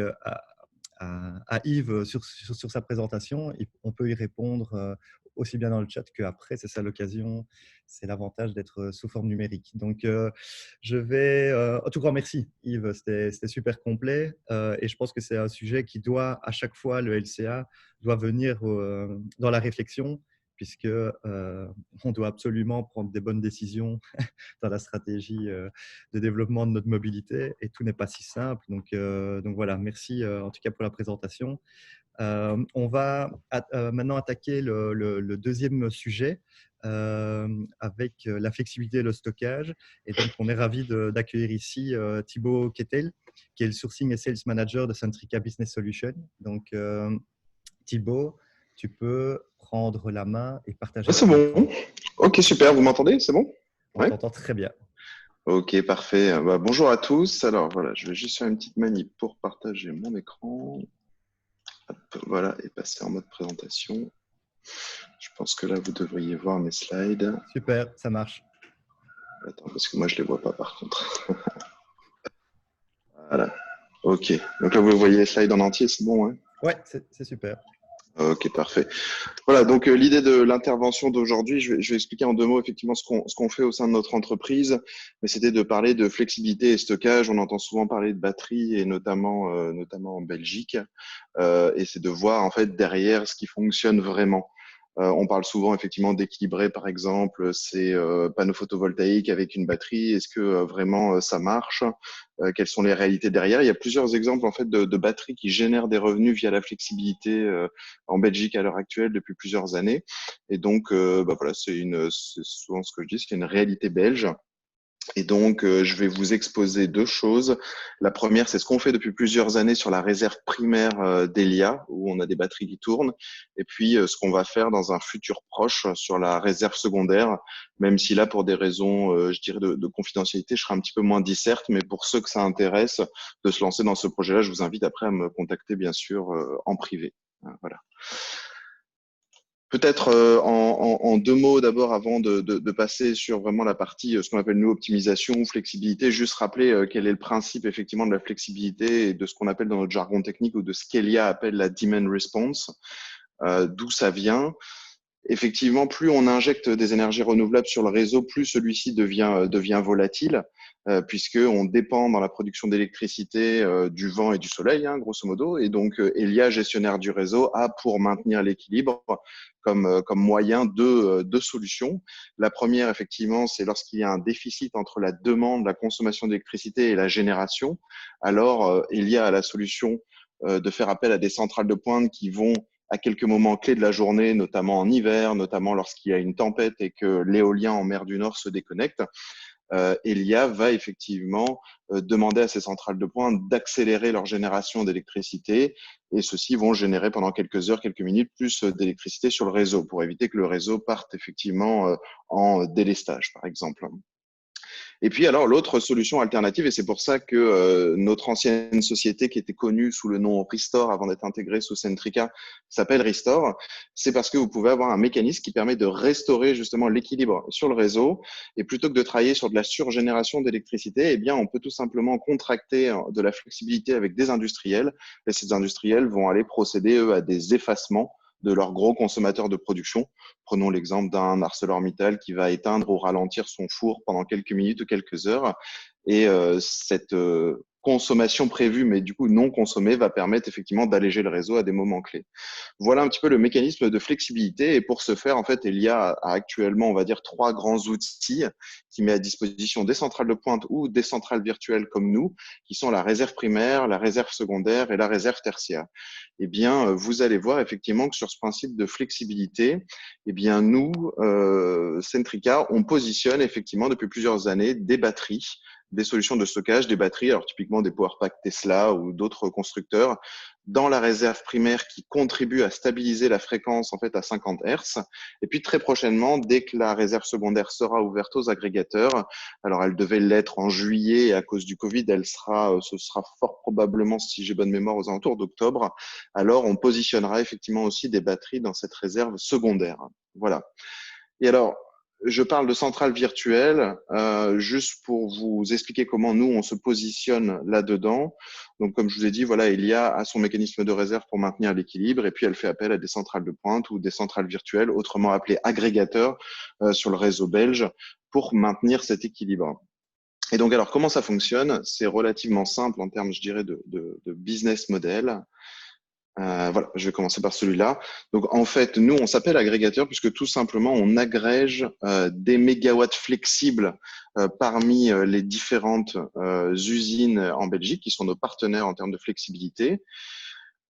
à Yves sur sa présentation. On peut y répondre aussi bien dans le chat qu'après. C'est ça l'occasion, c'est l'avantage d'être sous forme numérique. Donc, je vais… en tout cas, merci Yves, c'était super complet. Et je pense que c'est un sujet qui doit, à chaque fois, le LCA doit venir dans la réflexion, puisque on doit absolument prendre des bonnes décisions dans la stratégie de développement de notre mobilité, et tout n'est pas si simple. Donc voilà, merci en tout cas pour la présentation. On va maintenant attaquer le deuxième sujet avec la flexibilité et le stockage. Et donc, on est ravi d'accueillir ici Thibaut Kettel, qui est le Sourcing et Sales Manager de Centrica Business Solutions. Donc, Thibaut, tu peux prendre la main et partager C'est ton bon. écran. Ok, super. Vous m'entendez? C'est bon? On t'entend très bien. Ok, parfait. Bonjour à tous. Alors voilà, je vais juste faire une petite manip pour partager mon écran. Hop, voilà, et passer en mode présentation. Je pense que là, vous devriez voir mes slides. Super, ça marche. Attends, parce que moi, je ne les vois pas par contre. Voilà. Ok. Donc là, vous voyez les slides en entier, c'est bon, hein? Ouais, c'est super. Ok, parfait. Voilà, donc l'idée de l'intervention d'aujourd'hui, je vais expliquer en deux mots effectivement ce qu'on fait au sein de notre entreprise, mais c'était de parler de flexibilité et stockage. On entend souvent parler de batterie et notamment en Belgique, et c'est de voir en fait derrière ce qui fonctionne vraiment. On parle souvent effectivement d'équilibrer par exemple ces panneaux photovoltaïques avec une batterie. Est-ce que vraiment ça marche? Quelles sont les réalités derrière? Il y a plusieurs exemples en fait de batteries qui génèrent des revenus via la flexibilité en Belgique à l'heure actuelle depuis plusieurs années. Et donc voilà, c'est souvent ce que je dis, c'est une réalité belge. Et donc, je vais vous exposer deux choses. La première, c'est ce qu'on fait depuis plusieurs années sur la réserve primaire d'Elia, où on a des batteries qui tournent. Et puis, ce qu'on va faire dans un futur proche sur la réserve secondaire, même si là, pour des raisons, je dirais, de confidentialité, je serai un petit peu moins disserte. Mais pour ceux que ça intéresse de se lancer dans ce projet-là, je vous invite après à me contacter, bien sûr, en privé. Voilà. Peut-être en deux mots d'abord avant de passer sur vraiment la partie ce qu'on appelle nous optimisation ou flexibilité, juste rappeler quel est le principe effectivement de la flexibilité et de ce qu'on appelle dans notre jargon technique ou de ce qu'Elia appelle la demand response, d'où ça vient. Effectivement, plus on injecte des énergies renouvelables sur le réseau, plus celui-ci devient volatile, puisqu'on dépend dans la production d'électricité du vent et du soleil, hein, grosso modo. Et donc, Elia, gestionnaire du réseau, a pour maintenir l'équilibre comme moyen deux solutions. La première, effectivement, c'est lorsqu'il y a un déficit entre la demande, la consommation d'électricité et la génération. Alors, Elia a la solution de faire appel à des centrales de pointe qui vont à quelques moments clés de la journée, notamment en hiver, notamment lorsqu'il y a une tempête et que l'éolien en mer du Nord se déconnecte. Elia va effectivement demander à ces centrales de pointe d'accélérer leur génération d'électricité et ceux-ci vont générer pendant quelques heures, quelques minutes plus d'électricité sur le réseau pour éviter que le réseau parte effectivement en délestage, par exemple. Et puis alors l'autre solution alternative, et c'est pour ça que notre ancienne société qui était connue sous le nom Restore avant d'être intégrée sous Centrica s'appelle Restore, c'est parce que vous pouvez avoir un mécanisme qui permet de restaurer justement l'équilibre sur le réseau et plutôt que de travailler sur de la surgénération d'électricité, eh bien on peut tout simplement contracter de la flexibilité avec des industriels et ces industriels vont aller procéder eux à des effacements de leurs gros consommateurs de production. Prenons l'exemple d'un ArcelorMittal qui va éteindre ou ralentir son four pendant quelques minutes ou quelques heures. Et cette consommation prévue, mais du coup non consommée, va permettre effectivement d'alléger le réseau à des moments clés. Voilà un petit peu le mécanisme de flexibilité. Et pour ce faire, en fait, il y a actuellement, on va dire, 3 grands outils qui met à disposition des centrales de pointe ou des centrales virtuelles comme nous, qui sont la réserve primaire, la réserve secondaire et la réserve tertiaire. Eh bien, vous allez voir effectivement que sur ce principe de flexibilité, eh bien, nous, Centrica, on positionne effectivement depuis plusieurs années des batteries, des solutions de stockage, des batteries, alors typiquement des Powerpack Tesla ou d'autres constructeurs, dans la réserve primaire qui contribue à stabiliser la fréquence en fait à 50 Hz. Et puis très prochainement, dès que la réserve secondaire sera ouverte aux agrégateurs, alors elle devait l'être en juillet et à cause du Covid, ce sera fort probablement, si j'ai bonne mémoire, aux alentours d'octobre. Alors on positionnera effectivement aussi des batteries dans cette réserve secondaire. Voilà. Et alors, je parle de centrale virtuelle, juste pour vous expliquer comment nous, on se positionne là-dedans. Donc, comme je vous ai dit, voilà, il y a son mécanisme de réserve pour maintenir l'équilibre et puis elle fait appel à des centrales de pointe ou des centrales virtuelles, autrement appelées agrégateurs sur le réseau belge pour maintenir cet équilibre. Et donc, alors, comment ça fonctionne? C'est relativement simple en termes, je dirais, de business model. Voilà, je vais commencer par celui-là. Donc, en fait, nous, on s'appelle agrégateur puisque tout simplement, on agrège des mégawatts flexibles parmi les différentes usines en Belgique qui sont nos partenaires en termes de flexibilité.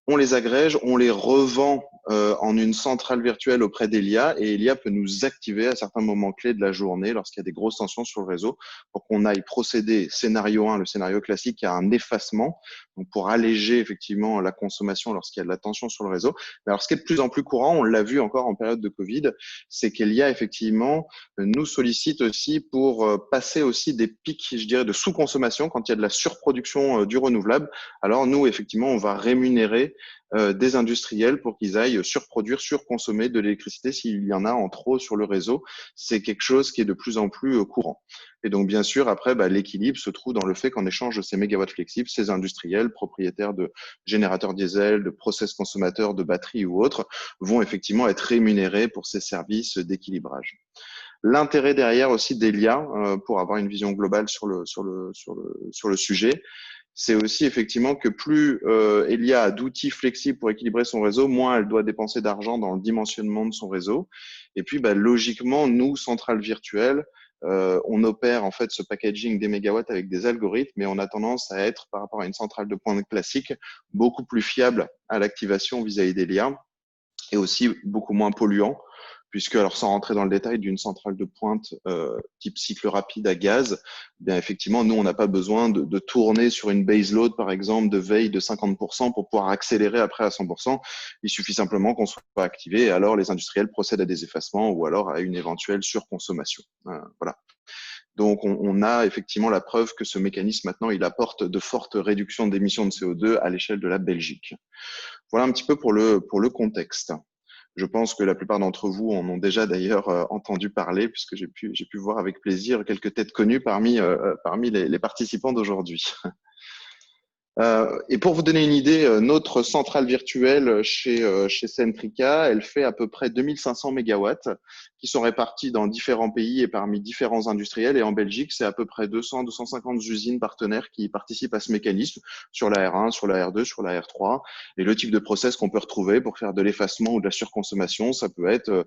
On les agrège, on les revend en une centrale virtuelle auprès d'Elia et Elia peut nous activer à certains moments clés de la journée lorsqu'il y a des grosses tensions sur le réseau pour qu'on aille procéder, scénario 1, le scénario classique, à un effacement donc pour alléger effectivement la consommation lorsqu'il y a de la tension sur le réseau. Mais alors, ce qui est de plus en plus courant, on l'a vu encore en période de Covid, c'est qu'Elia effectivement nous sollicite aussi pour passer aussi des pics, je dirais, de sous-consommation quand il y a de la surproduction du renouvelable. Alors nous, effectivement, on va rémunérer des industriels pour qu'ils aillent surproduire, surconsommer de l'électricité s'il y en a en trop sur le réseau. C'est quelque chose qui est de plus en plus courant. Et donc, bien sûr, après, l'équilibre se trouve dans le fait qu'en échange de ces mégawatts flexibles, ces industriels, propriétaires de générateurs diesel, de process consommateurs, de batteries ou autres, vont effectivement être rémunérés pour ces services d'équilibrage. L'intérêt derrière aussi d'Elia, pour avoir une vision globale sur le sujet, c'est aussi effectivement que plus Elia a d'outils flexibles pour équilibrer son réseau, moins elle doit dépenser d'argent dans le dimensionnement de son réseau. Et puis, logiquement, nous, centrales virtuelles, on opère en fait ce packaging des mégawatts avec des algorithmes, mais on a tendance à être, par rapport à une centrale de pointe classique, beaucoup plus fiable à l'activation vis-à-vis d'Elia et aussi beaucoup moins polluant. Puisque, alors sans rentrer dans le détail d'une centrale de pointe type cycle rapide à gaz, bien effectivement, nous, on n'a pas besoin de tourner sur une base load, par exemple, de veille de 50% pour pouvoir accélérer après à 100%. Il suffit simplement qu'on soit activé et alors les industriels procèdent à des effacements ou alors à une éventuelle surconsommation. Voilà. Donc, on a effectivement la preuve que ce mécanisme, maintenant, il apporte de fortes réductions d'émissions de CO2 à l'échelle de la Belgique. Voilà un petit peu pour le contexte. Je pense que la plupart d'entre vous en ont déjà d'ailleurs entendu parler, puisque j'ai pu voir avec plaisir quelques têtes connues parmi les participants d'aujourd'hui. Et pour vous donner une idée, notre centrale virtuelle chez Centrica, elle fait à peu près 2500 mégawatts qui sont répartis dans différents pays et parmi différents industriels. Et en Belgique, c'est à peu près 200-250 usines partenaires qui participent à ce mécanisme sur la R1, sur la R2, sur la R3. Et le type de process qu'on peut retrouver pour faire de l'effacement ou de la surconsommation, ça peut être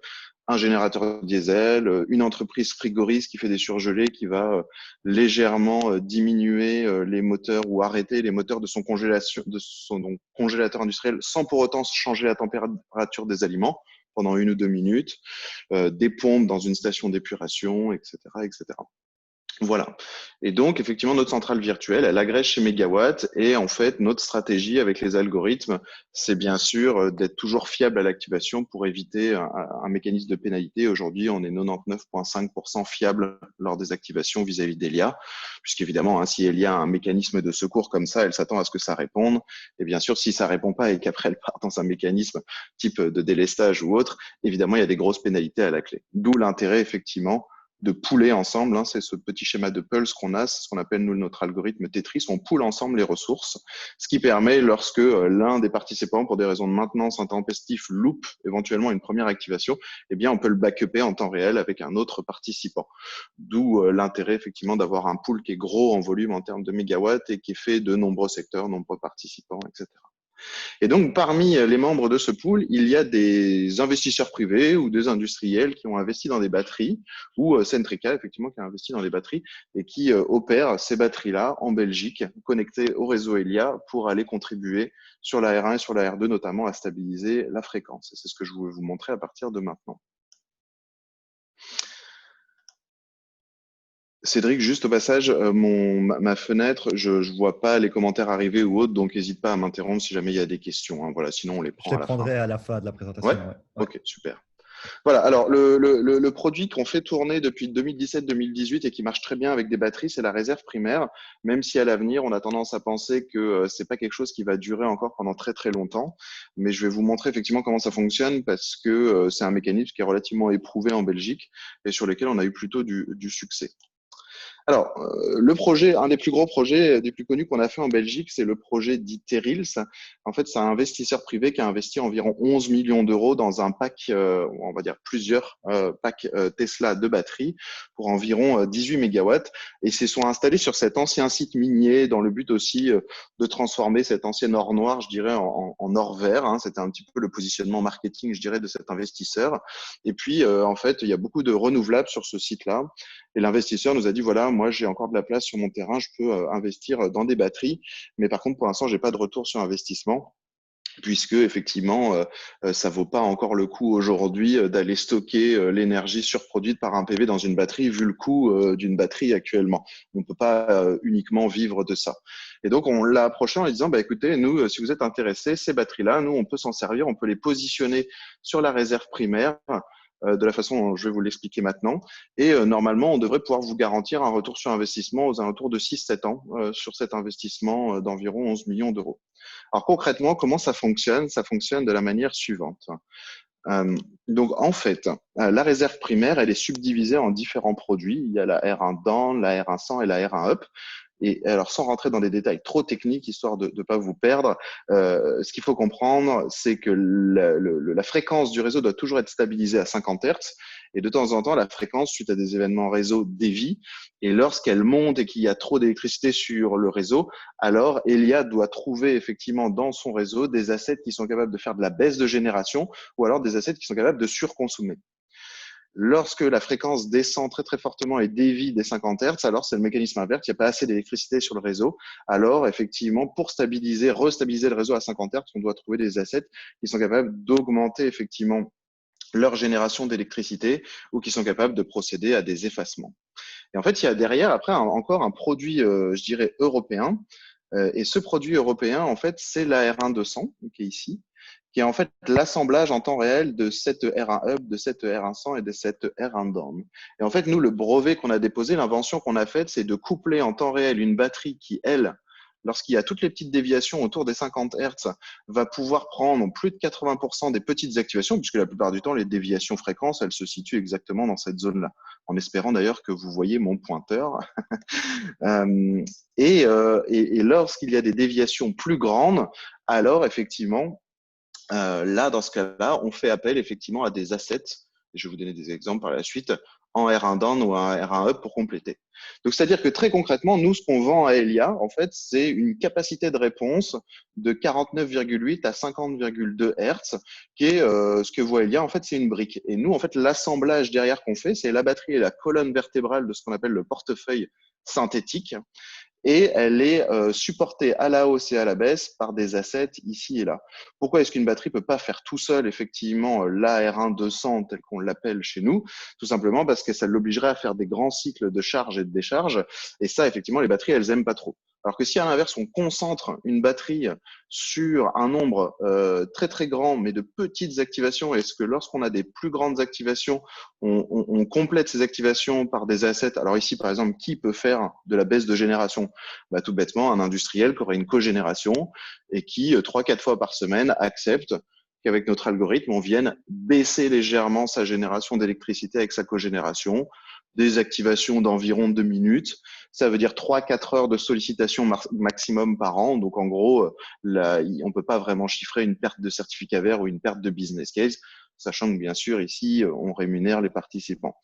un générateur diesel, une entreprise frigoriste qui fait des surgelés, qui va légèrement diminuer les moteurs ou arrêter les moteurs de son congélateur industriel sans pour autant changer la température des aliments pendant 1 ou 2 minutes, des pompes dans une station d'épuration, etc., etc. Voilà. Et donc, effectivement, notre centrale virtuelle, elle agrège chez Megawatt et en fait, notre stratégie avec les algorithmes, c'est bien sûr d'être toujours fiable à l'activation pour éviter un mécanisme de pénalité. Aujourd'hui, on est 99,5% fiable lors des activations vis-à-vis d'Elia, puisqu'évidemment, si Elia a un mécanisme de secours comme ça, elle s'attend à ce que ça réponde. Et bien sûr, si ça répond pas et qu'après elle part dans un mécanisme type de délestage ou autre, évidemment, il y a des grosses pénalités à la clé. D'où l'intérêt, effectivement, pouler ensemble. Hein, c'est ce petit schéma de pulse qu'on a, c'est ce qu'on appelle nous notre algorithme Tetris. On poule ensemble les ressources, ce qui permet, lorsque l'un des participants, pour des raisons de maintenance intempestif, loupe éventuellement une première activation, eh bien on peut le backuper en temps réel avec un autre participant. D'où l'intérêt effectivement d'avoir un pool qui est gros en volume en termes de mégawatts et qui est fait de nombreux secteurs, nombreux participants, etc. Et donc, parmi les membres de ce pool, il y a des investisseurs privés ou des industriels qui ont investi dans des batteries, ou Centrica, effectivement, qui a investi dans des batteries et qui opèrent ces batteries-là en Belgique, connectées au réseau Elia pour aller contribuer sur la R1 et sur la R2, notamment à stabiliser la fréquence. Et c'est ce que je vais vous montrer à partir de maintenant. Cédric, juste au passage, ma fenêtre, je ne vois pas les commentaires arriver ou autres, donc n'hésite pas à m'interrompre si jamais il y a des questions. Hein. Voilà, sinon on les prend Je à les la fin. prendrai à la fin de la présentation. Ouais, ok, super. Voilà, alors le produit qu'on fait tourner depuis 2017-2018 et qui marche très bien avec des batteries, c'est la réserve primaire, même si à l'avenir, on a tendance à penser que c'est pas quelque chose qui va durer encore pendant très très longtemps. Mais je vais vous montrer effectivement comment ça fonctionne parce que c'est un mécanisme qui est relativement éprouvé en Belgique et sur lequel on a eu plutôt du succès. Alors, le projet, un des plus gros projets, des plus connus qu'on a fait en Belgique, c'est le projet dit Terrils. En fait, c'est un investisseur privé qui a investi environ 11 millions d'euros dans un pack, on va dire plusieurs packs Tesla de batteries pour environ 18 mégawatts. Et ils se sont installés sur cet ancien site minier dans le but aussi de transformer cet ancien or noir, je dirais, en or vert. Hein. C'était un petit peu le positionnement marketing, je dirais, de cet investisseur. Et puis, en fait, il y a beaucoup de renouvelables sur ce site-là. Et l'investisseur nous a dit, voilà, moi, j'ai encore de la place sur mon terrain, je peux investir dans des batteries. Mais par contre, pour l'instant, j'ai pas de retour sur investissement puisque effectivement, ça vaut pas encore le coup aujourd'hui d'aller stocker l'énergie surproduite par un PV dans une batterie, vu le coût d'une batterie actuellement. On ne peut pas uniquement vivre de ça. Et donc, on l'a approché en lui disant, bah, écoutez, nous, si vous êtes intéressés, ces batteries-là, nous, on peut s'en servir, on peut les positionner sur la réserve primaire de la façon dont je vais vous l'expliquer maintenant. Et normalement, on devrait pouvoir vous garantir un retour sur investissement aux alentours de 6-7 ans sur cet investissement d'environ 11 millions d'euros. Alors concrètement, comment ça fonctionne? Ça fonctionne de la manière suivante. Donc en fait, la réserve primaire, elle est subdivisée en différents produits. Il y a la R1 Down, la R1 100 et la R1 Up. Et alors, sans rentrer dans des détails trop techniques, histoire de ne pas vous perdre, ce qu'il faut comprendre, c'est que la fréquence du réseau doit toujours être stabilisée à 50 Hz. Et de temps en temps, la fréquence, suite à des événements réseau, dévie. Et lorsqu'elle monte et qu'il y a trop d'électricité sur le réseau, alors Elia doit trouver effectivement dans son réseau des assets qui sont capables de faire de la baisse de génération ou alors des assets qui sont capables de surconsommer. Lorsque la fréquence descend très très fortement et dévie des 50 Hz, alors c'est le mécanisme inverse, il n'y a pas assez d'électricité sur le réseau. Alors effectivement, pour restabiliser le réseau à 50 Hz, on doit trouver des assets qui sont capables d'augmenter effectivement leur génération d'électricité ou qui sont capables de procéder à des effacements. Et en fait, il y a derrière après encore un produit, je dirais, européen. Et ce produit européen, en fait, c'est la R1 200 qui est ici, qui est en fait l'assemblage en temps réel de cette R1 Hub, de cette R1 100 et de cette R1 Down. Et en fait, nous, le brevet qu'on a déposé, l'invention qu'on a faite, c'est de coupler en temps réel une batterie qui, elle, lorsqu'il y a toutes les petites déviations autour des 50 Hz, va pouvoir prendre plus de 80% des petites activations, puisque la plupart du temps, les déviations fréquences, elles se situent exactement dans cette zone-là. En espérant d'ailleurs que vous voyez mon pointeur. Et lorsqu'il y a des déviations plus grandes, alors effectivement, là, dans ce cas-là, on fait appel effectivement à des assets. Je vais vous donner des exemples par la suite en R1 Down ou en R1 Up pour compléter. Donc, c'est-à-dire que très concrètement, nous, ce qu'on vend à Elia, en fait, c'est une capacité de réponse de 49,8 à 50,2 Hz, qui est ce que voit Elia, en fait, c'est une brique. Et nous, en fait, l'assemblage derrière qu'on fait, c'est la batterie et la colonne vertébrale de ce qu'on appelle le portefeuille synthétique. Et elle est supportée à la hausse et à la baisse par des assets ici et là. Pourquoi est-ce qu'une batterie peut pas faire tout seul effectivement la R1 200 tel qu'on l'appelle chez nous? Tout simplement parce que ça l'obligerait à faire des grands cycles de charge et de décharge. Et ça, effectivement, les batteries, elles aiment pas trop. Alors que si à l'inverse, on concentre une batterie sur un nombre très très grand, mais de petites activations, est-ce que lorsqu'on a des plus grandes activations, on complète ces activations par des assets? Alors ici, par exemple, qui peut faire de la baisse de génération? Bah, tout bêtement, un industriel qui aurait une cogénération et qui, 3-4 fois par semaine, accepte qu'avec notre algorithme, on vienne baisser légèrement sa génération d'électricité avec sa cogénération des activations d'environ 2 minutes. Ça veut dire 3-4 heures de sollicitation maximum par an. Donc, en gros, là, on peut pas vraiment chiffrer une perte de certificat vert ou une perte de business case, sachant que, bien sûr, ici, on rémunère les participants.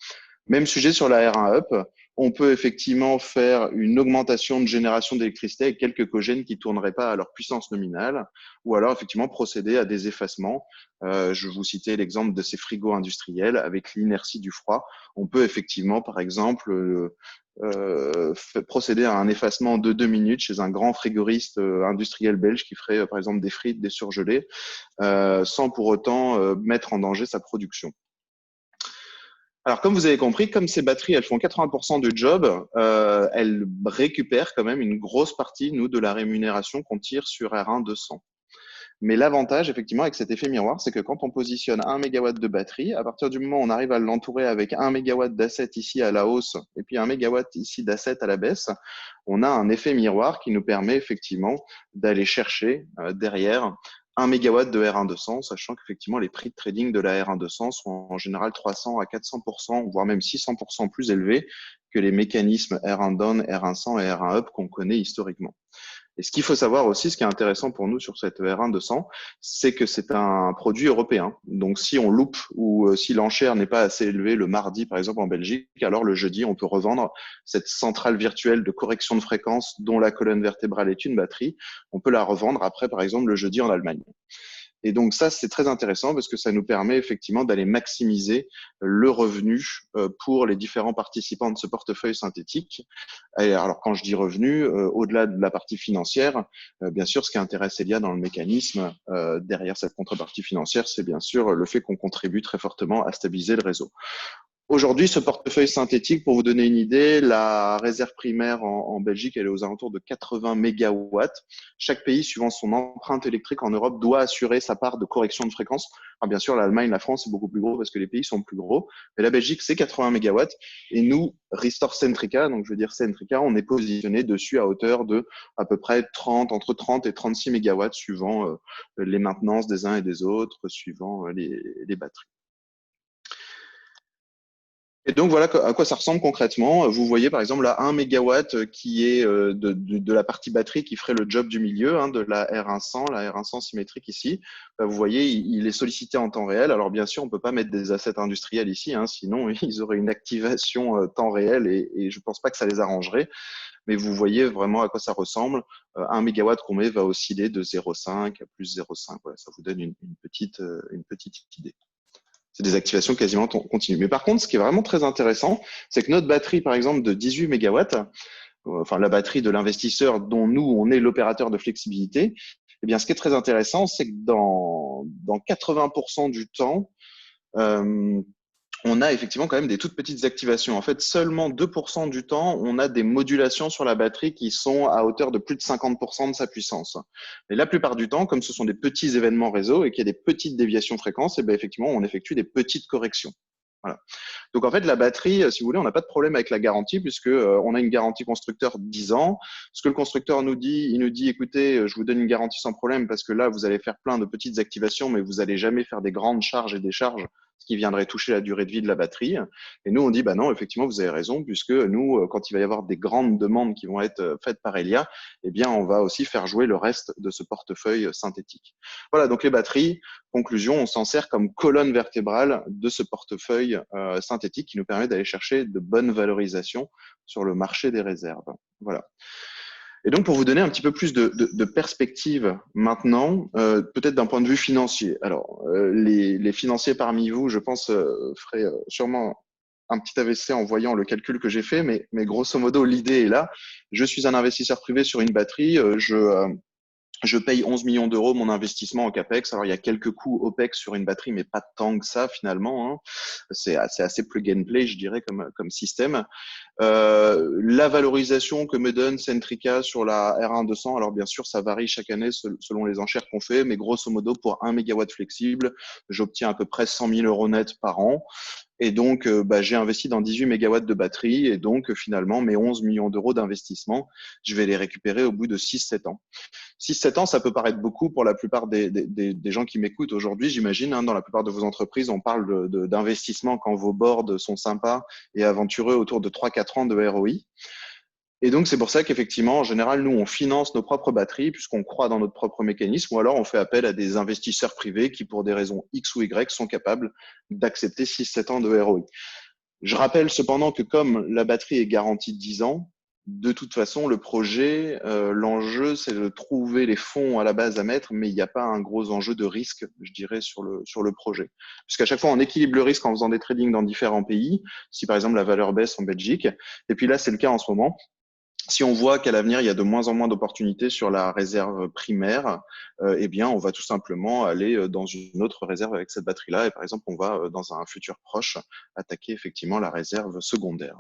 Même sujet sur la R1 Up. On peut effectivement faire une augmentation de génération d'électricité avec quelques cogènes qui ne tourneraient pas à leur puissance nominale, ou alors effectivement procéder à des effacements. Je vous citais l'exemple de ces frigos industriels avec l'inertie du froid. On peut effectivement, par exemple, procéder à un effacement de 2 minutes chez un grand frigoriste industriel belge qui ferait par exemple des frites, des surgelés, sans pour autant mettre en danger sa production. Alors, comme vous avez compris, comme ces batteries, elles font 80% du job, elles récupèrent quand même une grosse partie, nous, de la rémunération qu'on tire sur R1 200. Mais l'avantage, effectivement, avec cet effet miroir, c'est que quand on positionne 1 MW de batterie, à partir du moment où on arrive à l'entourer avec 1 MW d'assets ici à la hausse et puis 1 MW ici d'assets à la baisse, on a un effet miroir qui nous permet effectivement d'aller chercher derrière 1 MW de R1 200, sachant qu'effectivement, les prix de trading de la R1 200 sont en général 300 à 400%, voire même 600% plus élevés que les mécanismes R1 down, R1 100 et R1 up qu'on connaît historiquement. Et ce qu'il faut savoir aussi, ce qui est intéressant pour nous sur cette R1 200, c'est que c'est un produit européen. Donc, si on loupe ou si l'enchère n'est pas assez élevée le mardi, par exemple, en Belgique, alors le jeudi, on peut revendre cette centrale virtuelle de correction de fréquence dont la colonne vertébrale est une batterie. On peut la revendre après, par exemple, le jeudi en Allemagne. Et donc ça, c'est très intéressant parce que ça nous permet effectivement d'aller maximiser le revenu pour les différents participants de ce portefeuille synthétique. Et alors quand je dis revenu, au-delà de la partie financière, bien sûr, ce qui intéresse Elia dans le mécanisme derrière cette contrepartie financière, c'est bien sûr le fait qu'on contribue très fortement à stabiliser le réseau. Aujourd'hui, ce portefeuille synthétique, pour vous donner une idée, la réserve primaire en Belgique, elle est aux alentours de 80 mégawatts. Chaque pays, suivant son empreinte électrique en Europe, doit assurer sa part de correction de fréquence. Alors, bien sûr, l'Allemagne, la France, c'est beaucoup plus gros parce que les pays sont plus gros. Mais la Belgique, c'est 80 mégawatts. Et nous, Restore Centrica, donc je veux dire Centrica, on est positionné dessus à hauteur de à peu près entre 30 et 36 mégawatts, suivant les maintenances des uns et des autres, suivant les batteries. Et donc, voilà à quoi ça ressemble concrètement. Vous voyez, par exemple, là, 1 MW qui est de la partie batterie qui ferait le job du milieu, de la R100, la R100 symétrique ici. Vous voyez, il est sollicité en temps réel. Alors, bien sûr, on peut pas mettre des assets industriels ici, sinon ils auraient une activation temps réel et je pense pas que ça les arrangerait. Mais vous voyez vraiment à quoi ça ressemble. 1 MW qu'on met va osciller de 0,5 à plus 0,5. Voilà, ça vous donne une petite idée. C'est des activations quasiment continues. Mais par contre, ce qui est vraiment très intéressant, c'est que notre batterie, par exemple, de 18 mégawatts, enfin la batterie de l'investisseur dont nous, on est l'opérateur de flexibilité, eh bien, ce qui est très intéressant, c'est que dans 80% du temps, on a effectivement quand même des toutes petites activations. En fait, seulement 2% du temps, on a des modulations sur la batterie qui sont à hauteur de plus de 50% de sa puissance. Et la plupart du temps, comme ce sont des petits événements réseau et qu'il y a des petites déviations fréquences, et bien effectivement, on effectue des petites corrections. Voilà. Donc en fait, la batterie, si vous voulez, on n'a pas de problème avec la garantie puisque on a une garantie constructeur 10 ans. Ce que le constructeur nous dit, il nous dit, écoutez, je vous donne une garantie sans problème parce que là, vous allez faire plein de petites activations, mais vous allez jamais faire des grandes charges et décharges, ce qui viendrait toucher la durée de vie de la batterie. Et nous, on dit, bah non, effectivement, vous avez raison, puisque nous, quand il va y avoir des grandes demandes qui vont être faites par Elia, eh bien, on va aussi faire jouer le reste de ce portefeuille synthétique. Voilà, donc les batteries, conclusion, on s'en sert comme colonne vertébrale de ce portefeuille synthétique qui nous permet d'aller chercher de bonnes valorisations sur le marché des réserves. Voilà. Et donc, pour vous donner un petit peu plus de perspective maintenant, peut-être d'un point de vue financier. Alors, les financiers parmi vous, je pense, feraient sûrement un petit AVC en voyant le calcul que j'ai fait, mais grosso modo, l'idée est là. Je suis un investisseur privé sur une batterie. Je paye 11 millions d'euros mon investissement en CAPEX. Alors, il y a quelques coûts OPEX sur une batterie, mais pas tant que ça finalement. C'est assez plug and play, je dirais, comme système. La valorisation que me donne Centrica sur la R1 200, alors bien sûr, ça varie chaque année selon les enchères qu'on fait, mais grosso modo, pour 1 MW flexible, j'obtiens à peu près 100 000 euros net par an. Et donc, j'ai investi dans 18 mégawatts de batterie. Et donc, finalement, mes 11 millions d'euros d'investissement, je vais les récupérer au bout de 6-7 ans. 6-7 ans, ça peut paraître beaucoup pour la plupart des gens qui m'écoutent aujourd'hui, j'imagine. Dans la plupart de vos entreprises, on parle d'investissement quand vos boards sont sympas et aventureux autour de 3-4 ans de ROI. Et donc, c'est pour ça qu'effectivement, en général, nous, on finance nos propres batteries puisqu'on croit dans notre propre mécanisme, ou alors on fait appel à des investisseurs privés qui, pour des raisons X ou Y, sont capables d'accepter 6-7 ans de ROI. Je rappelle cependant que comme la batterie est garantie de 10 ans, de toute façon, le projet, l'enjeu, c'est de trouver les fonds à la base à mettre, mais il n'y a pas un gros enjeu de risque, je dirais, sur le projet. Puisqu'à chaque fois, on équilibre le risque en faisant des tradings dans différents pays, si par exemple la valeur baisse en Belgique, et puis là, c'est le cas en ce moment. Si on voit qu'à l'avenir, il y a de moins en moins d'opportunités sur la réserve primaire, eh bien, on va tout simplement aller dans une autre réserve avec cette batterie-là. Et par exemple, on va, dans un futur proche, attaquer effectivement la réserve secondaire.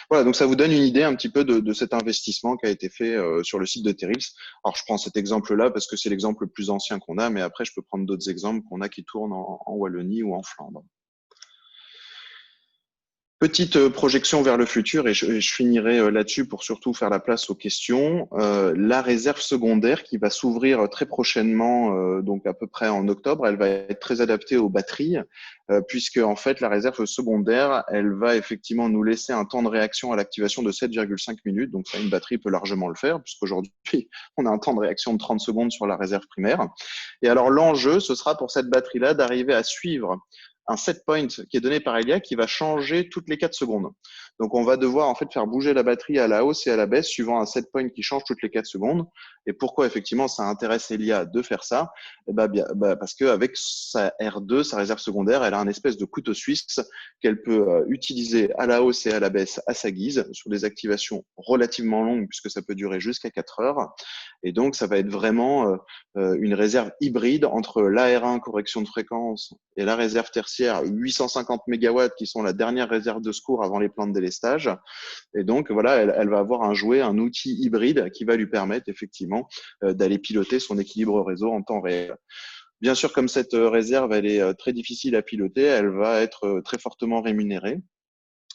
Voilà, donc ça vous donne une idée un petit peu de cet investissement qui a été fait sur le site de Terrils. Alors, je prends cet exemple-là parce que c'est l'exemple le plus ancien qu'on a, mais après, je peux prendre d'autres exemples qu'on a qui tournent en Wallonie ou en Flandre. Petite projection vers le futur, et je finirai là-dessus pour surtout faire la place aux questions. La réserve secondaire qui va s'ouvrir très prochainement, donc à peu près en octobre, elle va être très adaptée aux batteries, puisque en fait la réserve secondaire, elle va effectivement nous laisser un temps de réaction à l'activation de 7,5 minutes. Donc ça, une batterie peut largement le faire, puisqu'aujourd'hui on a un temps de réaction de 30 secondes sur la réserve primaire. Et alors l'enjeu, ce sera pour cette batterie-là d'arriver à suivre un set point qui est donné par Elia qui va changer toutes les 4 secondes. Donc, on va devoir en fait faire bouger la batterie à la hausse et à la baisse suivant un set point qui change toutes les 4 secondes. Et pourquoi effectivement ça intéresse Elia de faire ça? Parce qu'avec sa R2, sa réserve secondaire, elle a un espèce de couteau suisse qu'elle peut utiliser à la hausse et à la baisse à sa guise sur des activations relativement longues puisque ça peut durer jusqu'à 4 heures. Et donc, ça va être vraiment une réserve hybride entre l'AR1 correction de fréquence et la réserve tertiaire 850 mégawatts qui sont la dernière réserve de secours avant les plans de délestage. Et donc, voilà, elle va avoir un outil hybride qui va lui permettre effectivement d'aller piloter son équilibre réseau en temps réel. Bien sûr, comme cette réserve, elle est très difficile à piloter, elle va être très fortement rémunérée.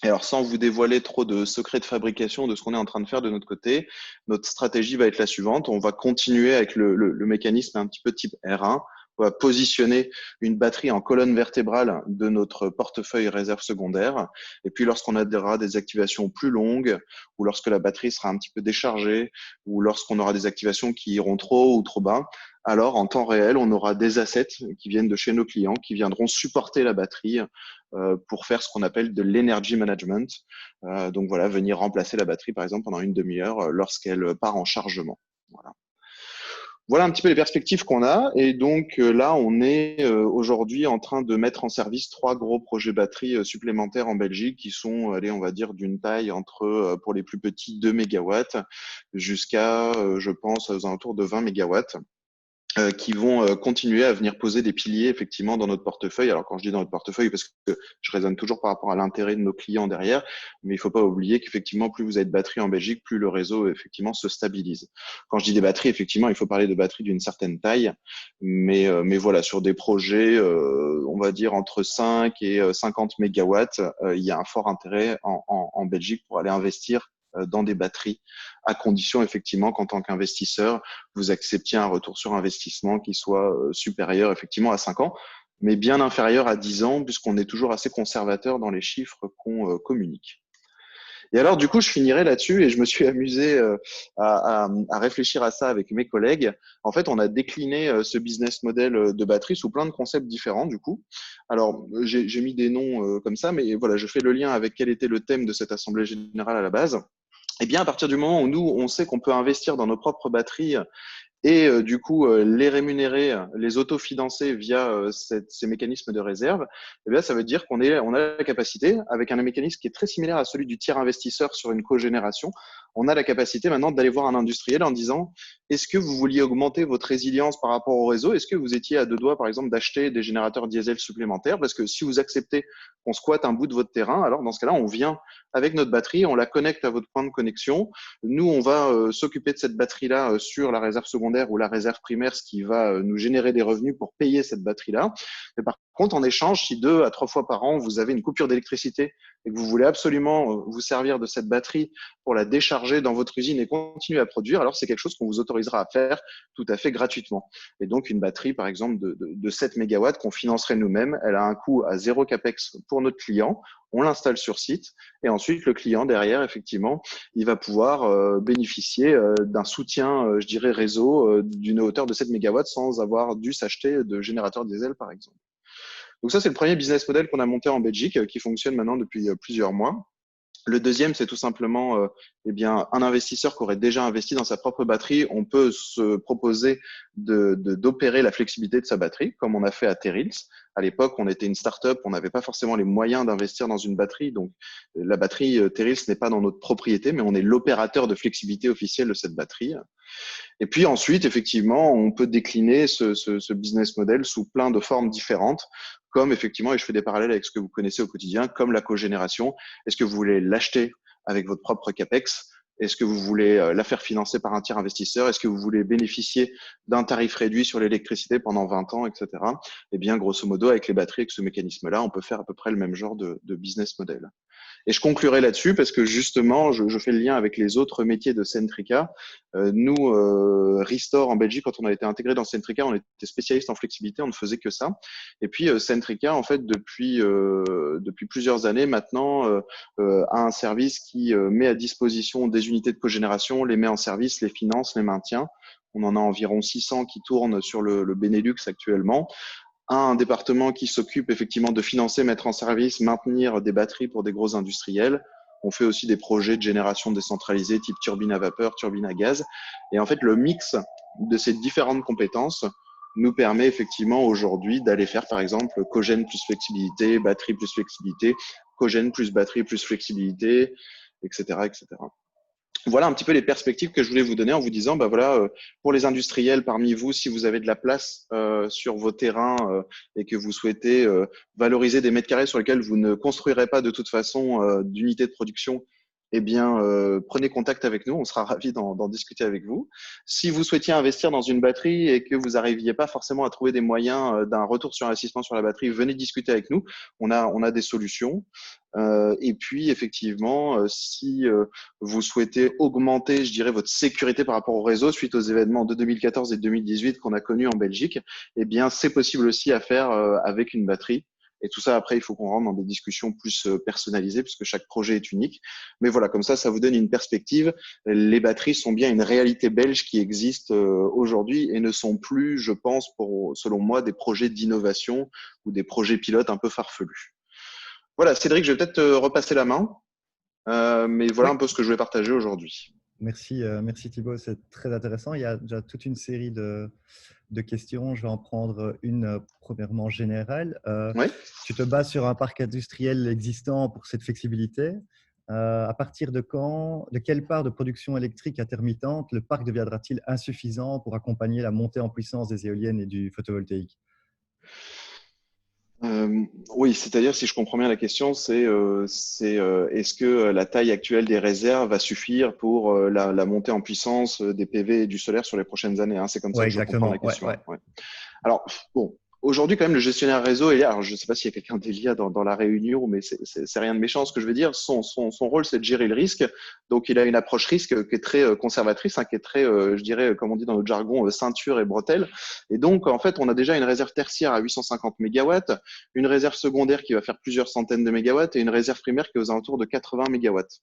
Et alors, sans vous dévoiler trop de secrets de fabrication de ce qu'on est en train de faire de notre côté, notre stratégie va être la suivante. On va continuer avec le mécanisme un petit peu type R1. On va positionner une batterie en colonne vertébrale de notre portefeuille réserve secondaire. Et puis, lorsqu'on aura des activations plus longues, ou lorsque la batterie sera un petit peu déchargée, ou lorsqu'on aura des activations qui iront trop haut ou trop bas, alors en temps réel, on aura des assets qui viennent de chez nos clients, qui viendront supporter la batterie pour faire ce qu'on appelle de l'energy management. Donc voilà, venir remplacer la batterie, par exemple, pendant une demi-heure lorsqu'elle part en chargement. Voilà un petit peu les perspectives qu'on a. Et donc là, on est aujourd'hui en train de mettre en service 3 gros projets batteries supplémentaires en Belgique qui sont, allez, on va dire, d'une taille entre, pour les plus petits, 2 mégawatts jusqu'à, je pense, aux alentours de 20 mégawatts. Qui vont continuer à venir poser des piliers effectivement dans notre portefeuille. Alors quand je dis dans notre portefeuille, parce que je raisonne toujours par rapport à l'intérêt de nos clients derrière, mais il faut pas oublier qu'effectivement plus vous avez de batteries en Belgique, plus le réseau effectivement se stabilise. Quand je dis des batteries, effectivement, il faut parler de batteries d'une certaine taille, mais voilà, sur des projets, on va dire entre 5 et 50 mégawatts, il y a un fort intérêt en Belgique pour aller investir dans des batteries, à condition effectivement qu'en tant qu'investisseur, vous acceptiez un retour sur investissement qui soit supérieur effectivement à 5 ans, mais bien inférieur à 10 ans, puisqu'on est toujours assez conservateur dans les chiffres qu'on communique. Et alors, du coup, je finirai là-dessus et je me suis amusé à réfléchir à ça avec mes collègues. En fait, on a décliné ce business model de batterie sous plein de concepts différents, du coup. Alors, j'ai mis des noms comme ça, mais voilà, je fais le lien avec quel était le thème de cette assemblée générale à la base. Eh bien, à partir du moment où nous, on sait qu'on peut investir dans nos propres batteries et du coup les rémunérer, les autofinancer via ces mécanismes de réserve, eh bien, ça veut dire on a la capacité, avec un mécanisme qui est très similaire à celui du tiers investisseur sur une cogénération, on a la capacité maintenant d'aller voir un industriel en disant est-ce que vous vouliez augmenter votre résilience par rapport au réseau? Est-ce que vous étiez à 2 doigts, par exemple, d'acheter des générateurs diesel supplémentaires? Parce que si vous acceptez qu'on squatte un bout de votre terrain, alors dans ce cas-là, on vient avec notre batterie, on la connecte à votre point de connexion. Nous, on va s'occuper de cette batterie-là sur la réserve secondaire ou la réserve primaire, ce qui va nous générer des revenus pour payer cette batterie-là. Mais par Contre, en échange, si 2 à 3 fois par an, vous avez une coupure d'électricité et que vous voulez absolument vous servir de cette batterie pour la décharger dans votre usine et continuer à produire, alors c'est quelque chose qu'on vous autorisera à faire tout à fait gratuitement. Et donc, une batterie, par exemple, de 7 mégawatts qu'on financerait nous-mêmes, elle a un coût à 0 capex pour notre client. On l'installe sur site et ensuite, le client derrière, effectivement, il va pouvoir bénéficier d'un soutien, je dirais, réseau d'une hauteur de 7 mégawatts sans avoir dû s'acheter de générateur diesel, par exemple. Donc ça, c'est le premier business model qu'on a monté en Belgique, qui fonctionne maintenant depuis plusieurs mois. Le deuxième, c'est tout simplement eh bien, un investisseur qui aurait déjà investi dans sa propre batterie. On peut se proposer d'opérer la flexibilité de sa batterie, comme on a fait à Terrils. À l'époque, on était une start-up, on n'avait pas forcément les moyens d'investir dans une batterie. Donc, la batterie Terrils n'est pas dans notre propriété, mais on est l'opérateur de flexibilité officiel de cette batterie. Et puis ensuite, effectivement, on peut décliner ce business model sous plein de formes différentes, comme effectivement, et je fais des parallèles avec ce que vous connaissez au quotidien, comme la cogénération. Est-ce que vous voulez l'acheter avec votre propre CAPEX? Est-ce que vous voulez la faire financer par un tiers investisseur? Est-ce que vous voulez bénéficier d'un tarif réduit sur l'électricité pendant 20 ans, etc. Eh bien, grosso modo, avec les batteries, avec ce mécanisme-là, on peut faire à peu près le même genre de business model. Et je conclurai là-dessus parce que justement, je fais le lien avec les autres métiers de Centrica. Nous, Restore en Belgique, quand on a été intégré dans Centrica, on était spécialiste en flexibilité, on ne faisait que ça. Et puis Centrica, en fait, depuis plusieurs années maintenant, a un service qui met à disposition des unités de cogénération, les met en service, les finance, les maintient. On en a environ 600 qui tournent sur le Benelux actuellement. Un département qui s'occupe effectivement de financer, mettre en service, maintenir des batteries pour des gros industriels. On fait aussi des projets de génération décentralisée type turbine à vapeur, turbine à gaz. Et en fait, le mix de ces différentes compétences nous permet effectivement aujourd'hui d'aller faire, par exemple, cogène plus flexibilité, batterie plus flexibilité, cogène plus batterie plus flexibilité, etc., etc. Voilà un petit peu les perspectives que je voulais vous donner en vous disant, bah voilà, pour les industriels parmi vous, si vous avez de la place sur vos terrains et que vous souhaitez valoriser des mètres carrés sur lesquels vous ne construirez pas de toute façon d'unités de production, eh bien, prenez contact avec nous, on sera ravis d'en discuter avec vous. Si vous souhaitiez investir dans une batterie et que vous n'arriviez pas forcément à trouver des moyens d'un retour sur investissement sur la batterie, venez discuter avec nous. On a des solutions. Et puis, effectivement, si vous souhaitez augmenter, je dirais, votre sécurité par rapport au réseau suite aux événements de 2014 et 2018 qu'on a connus en Belgique, eh bien, c'est possible aussi à faire avec une batterie. Et tout ça, après, il faut qu'on rentre dans des discussions plus personnalisées puisque chaque projet est unique. Mais voilà, comme ça vous donne une perspective. Les batteries sont bien une réalité belge qui existe aujourd'hui et ne sont plus, je pense, selon moi, des projets d'innovation ou des projets pilotes un peu farfelus. Voilà, Cédric, je vais peut-être te repasser la main, mais voilà Oui. un peu ce que je voulais partager aujourd'hui. Merci, merci Thibaut, c'est très intéressant. Il y a déjà toute une série de questions. Je vais en prendre une premièrement générale. Oui. Tu te bases sur un parc industriel existant pour cette flexibilité. À partir de quand, de quelle part de production électrique intermittente le parc deviendra-t-il insuffisant pour accompagner la montée en puissance des éoliennes et du photovoltaïque? Oui, c'est-à-dire, si je comprends bien la question, est-ce que la taille actuelle des réserves va suffire pour la montée en puissance des PV et du solaire sur les prochaines années, hein? C'est comme ça Oui, que je comprends la exactement. Ouais, question. ouais. Ouais. Alors, bon, aujourd'hui, quand même, le gestionnaire réseau est là. Alors, je ne sais pas s'il y a quelqu'un d'Elia dans la réunion, mais c'est rien de méchant ce que je veux dire. Son rôle, c'est de gérer le risque. Donc, il a une approche risque qui est très conservatrice, hein, qui est très, je dirais, comme on dit dans notre jargon, ceinture et bretelle. Et donc, en fait, on a déjà une réserve tertiaire à 850 mégawatts, une réserve secondaire qui va faire plusieurs centaines de mégawatts et une réserve primaire qui est aux alentours de 80 mégawatts.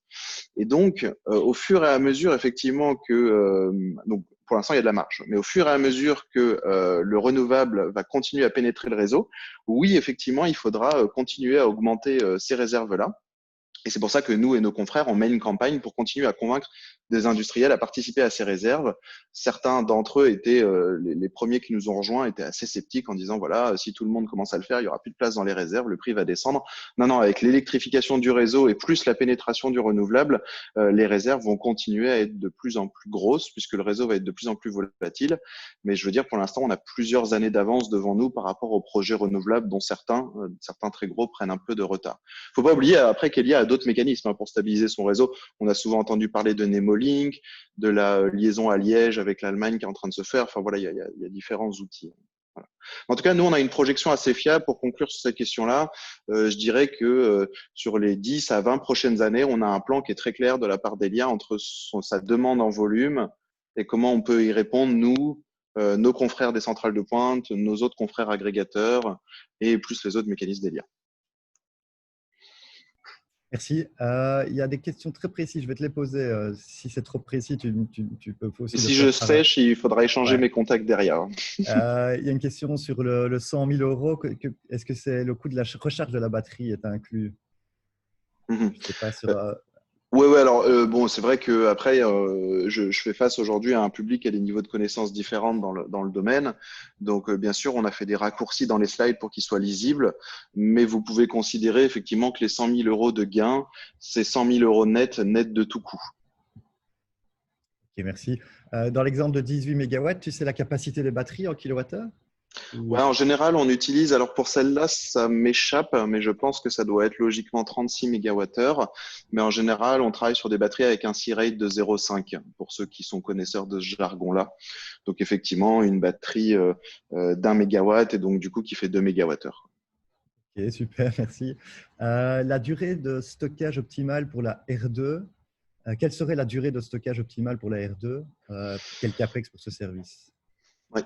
Et donc, au fur et à mesure, effectivement, donc, pour l'instant, il y a de la marge. Mais au fur et à mesure que le renouvelable va continuer à pénétrer le réseau, oui, effectivement, il faudra continuer à augmenter ces réserves-là. Et c'est pour ça que nous et nos confrères, on mène une campagne pour continuer à convaincre des industriels à participer à ces réserves. Certains d'entre eux étaient les premiers qui nous ont rejoints étaient assez sceptiques en disant voilà, si tout le monde commence à le faire, il y aura plus de place dans les réserves, le prix va descendre. Non, avec l'électrification du réseau et plus la pénétration du renouvelable, les réserves vont continuer à être de plus en plus grosses puisque le réseau va être de plus en plus volatile. Mais je veux dire, pour l'instant, on a plusieurs années d'avance devant nous par rapport aux projets renouvelables dont certains très gros prennent un peu de retard. Faut pas oublier après qu'il y a d'autres mécanismes pour stabiliser son réseau. On a souvent entendu parler de Nemolink, de la liaison à Liège avec l'Allemagne qui est en train de se faire. Enfin voilà, il y a différents outils. Voilà. En tout cas, nous, on a une projection assez fiable pour conclure sur cette question-là. Je dirais que sur les 10 à 20 prochaines années, on a un plan qui est très clair de la part d'Elia entre sa demande en volume et comment on peut y répondre, nous, nos confrères des centrales de pointe, nos autres confrères agrégateurs et plus les autres mécanismes d'Elia. Merci. Il y a des questions très précises. Je vais te les poser. Si c'est trop précis, tu peux aussi Et le si faire je par… sèche, il faudra échanger Ouais. mes contacts derrière. Il y a une question sur le 100 000 euros. Est-ce que c'est le coût de la recharge de la batterie est inclus? Je ne sais pas sur… Ouais. Alors bon, c'est vrai que après, je fais face aujourd'hui à un public qui a des niveaux de connaissances différents dans le domaine. Donc, bien sûr, on a fait des raccourcis dans les slides pour qu'ils soient lisibles, mais vous pouvez considérer effectivement que les 100 000 euros de gain, c'est 100 000 euros net de tout coût. Ok, merci. Dans l'exemple de 18 mégawatts, tu sais la capacité des batteries en kilowattheure? Ouais, en général, on utilise, alors pour celle-là, ça m'échappe, mais je pense que ça doit être logiquement 36 mégawattheures. Mais en général, on travaille sur des batteries avec un C-rate de 0,5 pour ceux qui sont connaisseurs de ce jargon-là. Donc, effectivement, une batterie d'1 mégawatt et donc, du coup, qui fait 2 mégawattheures. Ok, super, merci. La durée de stockage optimale pour la R2, quelle serait la durée de stockage optimale pour la R2? Quel CAPEX pour ce service? Ouais,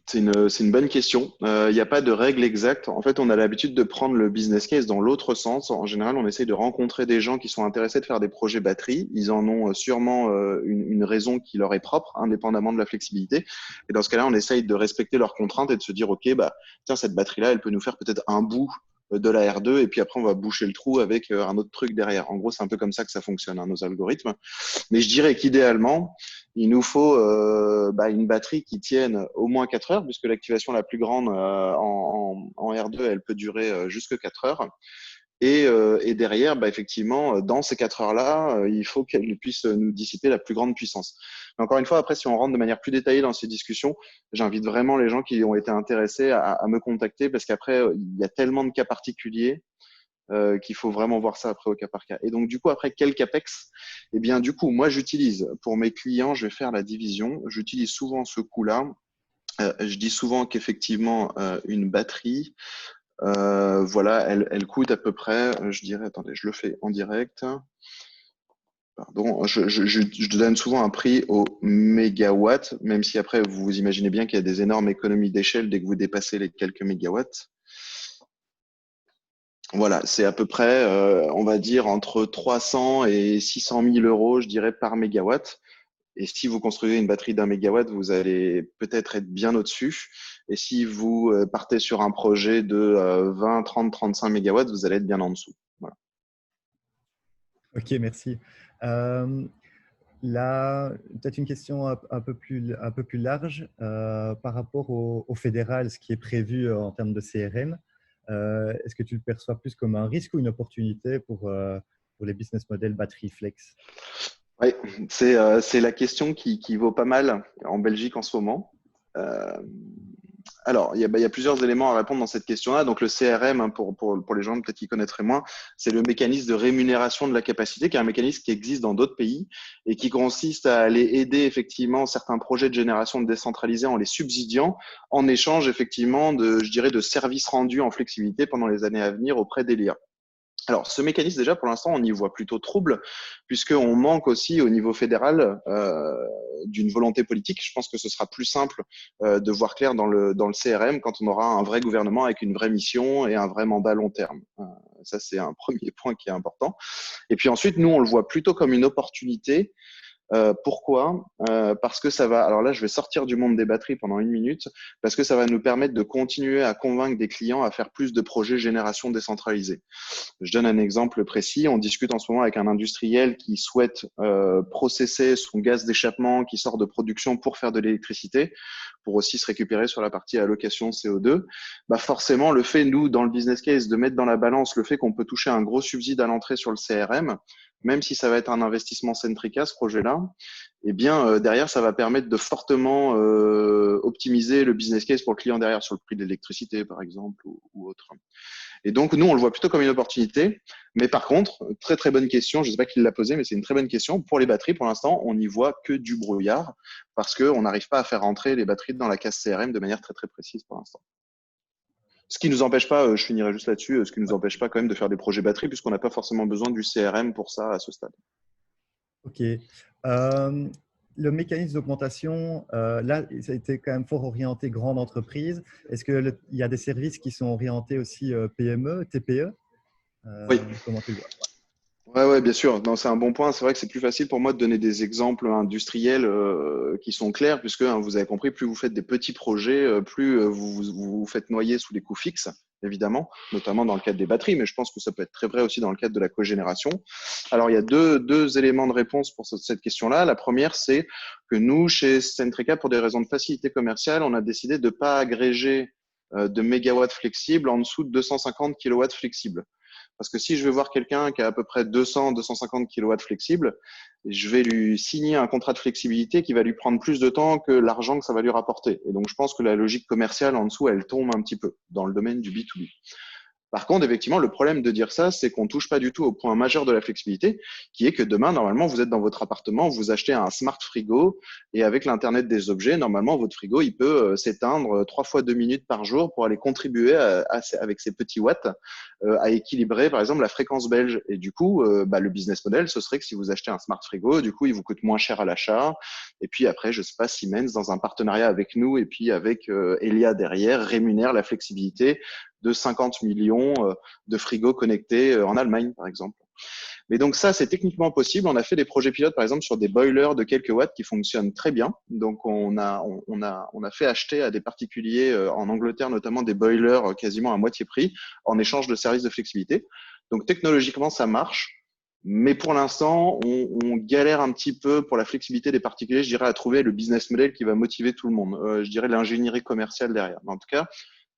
c'est une bonne question. Il n'y a pas de règle exacte. En fait, on a l'habitude de prendre le business case dans l'autre sens. En général, on essaye de rencontrer des gens qui sont intéressés de faire des projets batterie. Ils en ont sûrement une raison qui leur est propre, indépendamment de la flexibilité. Et dans ce cas-là, on essaye de respecter leurs contraintes et de se dire, OK, bah, tiens, cette batterie-là, elle peut nous faire peut-être un bout de la R2 et puis après, on va boucher le trou avec un autre truc derrière. En gros, c'est un peu comme ça que ça fonctionne, hein, nos algorithmes. Mais je dirais qu'idéalement, il nous faut une batterie qui tienne au moins 4 heures, puisque l'activation la plus grande en R2, elle peut durer jusque 4 heures. Et derrière, effectivement, dans ces 4 heures-là, il faut qu'elle puisse nous dissiper la plus grande puissance. Mais encore une fois, après, si on rentre de manière plus détaillée dans ces discussions, j'invite vraiment les gens qui ont été intéressés à me contacter, parce qu'après, il y a tellement de cas particuliers qu'il faut vraiment voir ça après au cas par cas. Et donc, du coup, après, quel CAPEX? Eh bien, du coup, moi, j'utilise, pour mes clients, je vais faire la division. J'utilise souvent ce coût-là. Je dis souvent qu'effectivement, une batterie, voilà, elle coûte à peu près, je dirais, attendez, je le fais en direct. Pardon, je donne souvent un prix au mégawatt, même si après, vous imaginez bien qu'il y a des énormes économies d'échelle dès que vous dépassez les quelques mégawatts. Voilà, c'est à peu près, on va dire, entre 300 et 600 000 euros, je dirais, par mégawatt. Et si vous construisez une batterie d'1 mégawatt, vous allez peut-être être bien au-dessus. Et si vous partez sur un projet de 20, 30, 35 mégawatts, vous allez être bien en dessous. Voilà. Ok, merci. Là, peut-être une question un peu plus large par rapport au fédéral, ce qui est prévu en termes de CRM. Est-ce que tu le perçois plus comme un risque ou une opportunité pour les business models batterie flex? Oui, c'est la question qui vaut pas mal en Belgique en ce moment. Alors, il y a plusieurs éléments à répondre dans cette question-là. Donc, le CRM, hein, pour les gens peut-être qui connaîtraient moins, c'est le mécanisme de rémunération de la capacité, qui est un mécanisme qui existe dans d'autres pays et qui consiste à aller aider effectivement certains projets de génération décentralisée en les subsidiant en échange effectivement de services rendus en flexibilité pendant les années à venir auprès d'Elia. Alors, ce mécanisme, déjà, pour l'instant, on y voit plutôt trouble, puisqu'on manque aussi au niveau fédéral d'une volonté politique. Je pense que ce sera plus simple de voir clair dans le CRM quand on aura un vrai gouvernement avec une vraie mission et un vrai mandat long terme. Ça, c'est un premier point qui est important. Et puis ensuite, nous, on le voit plutôt comme une opportunité. Pourquoi? Parce que ça va, alors là je vais sortir du monde des batteries pendant une minute, parce que ça va nous permettre de continuer à convaincre des clients à faire plus de projets génération décentralisée. Je donne un exemple précis, on discute en ce moment avec un industriel qui souhaite processer son gaz d'échappement qui sort de production pour faire de l'électricité, pour aussi se récupérer sur la partie allocation CO2. Forcément, le fait, nous, dans le business case, de mettre dans la balance le fait qu'on peut toucher un gros subside à l'entrée sur le CRM, même si ça va être un investissement Centrica, ce projet-là, eh bien, derrière, ça va permettre de fortement optimiser le business case pour le client derrière, sur le prix de l'électricité, par exemple, ou autre. Et donc, nous, on le voit plutôt comme une opportunité. Mais par contre, très, très bonne question. Je ne sais pas qui l'a posé, mais c'est une très bonne question. Pour les batteries, pour l'instant, on n'y voit que du brouillard parce qu'on n'arrive pas à faire rentrer les batteries dans la case CRM de manière très, très précise pour l'instant. Ce qui ne nous empêche pas, je finirai juste là-dessus, ce qui ne nous empêche pas quand même de faire des projets batteries puisqu'on n'a pas forcément besoin du CRM pour ça à ce stade. OK. Le mécanisme d'augmentation, là, ça a été quand même fort orienté grande entreprise. Est-ce qu'il y a des services qui sont orientés aussi PME, TPE? Oui. Comment tu le vois? Ouais, bien sûr. Non, c'est un bon point. C'est vrai que c'est plus facile pour moi de donner des exemples industriels qui sont clairs, puisque vous avez compris, plus vous faites des petits projets, plus vous faites noyer sous les coûts fixes, évidemment, notamment dans le cadre des batteries, mais je pense que ça peut être très vrai aussi dans le cadre de la cogénération. Alors, il y a deux éléments de réponse pour cette question-là. La première, c'est que nous, chez Centrica, pour des raisons de facilité commerciale, on a décidé de ne pas agréger de mégawatts flexibles en dessous de 250 kilowatts flexibles. Parce que si je vais voir quelqu'un qui a à peu près 200-250 kilowatts flexibles, je vais lui signer un contrat de flexibilité qui va lui prendre plus de temps que l'argent que ça va lui rapporter. Et donc, je pense que la logique commerciale en dessous, elle tombe un petit peu dans le domaine du B2B. Par contre, effectivement, le problème de dire ça, c'est qu'on ne touche pas du tout au point majeur de la flexibilité, qui est que demain, normalement, vous êtes dans votre appartement, vous achetez un smart frigo et avec l'Internet des objets, normalement, votre frigo, il peut s'éteindre 3 fois 2 minutes par jour pour aller contribuer avec ses petits watts à équilibrer, par exemple, la fréquence belge. Et du coup, le business model, ce serait que si vous achetez un smart frigo, du coup, il vous coûte moins cher à l'achat. Et puis après, je sais pas, Siemens, dans un partenariat avec nous et puis avec Elia derrière, rémunère la flexibilité de 50 millions de frigos connectés en Allemagne, par exemple. Mais donc ça, c'est techniquement possible. On a fait des projets pilotes, par exemple, sur des boilers de quelques watts qui fonctionnent très bien. Donc, on a fait acheter à des particuliers en Angleterre, notamment des boilers quasiment à moitié prix, en échange de services de flexibilité. Donc, technologiquement, ça marche. Mais pour l'instant, on galère un petit peu pour la flexibilité des particuliers, je dirais, à trouver le business model qui va motiver tout le monde. Je dirais l'ingénierie commerciale derrière. Mais en tout cas,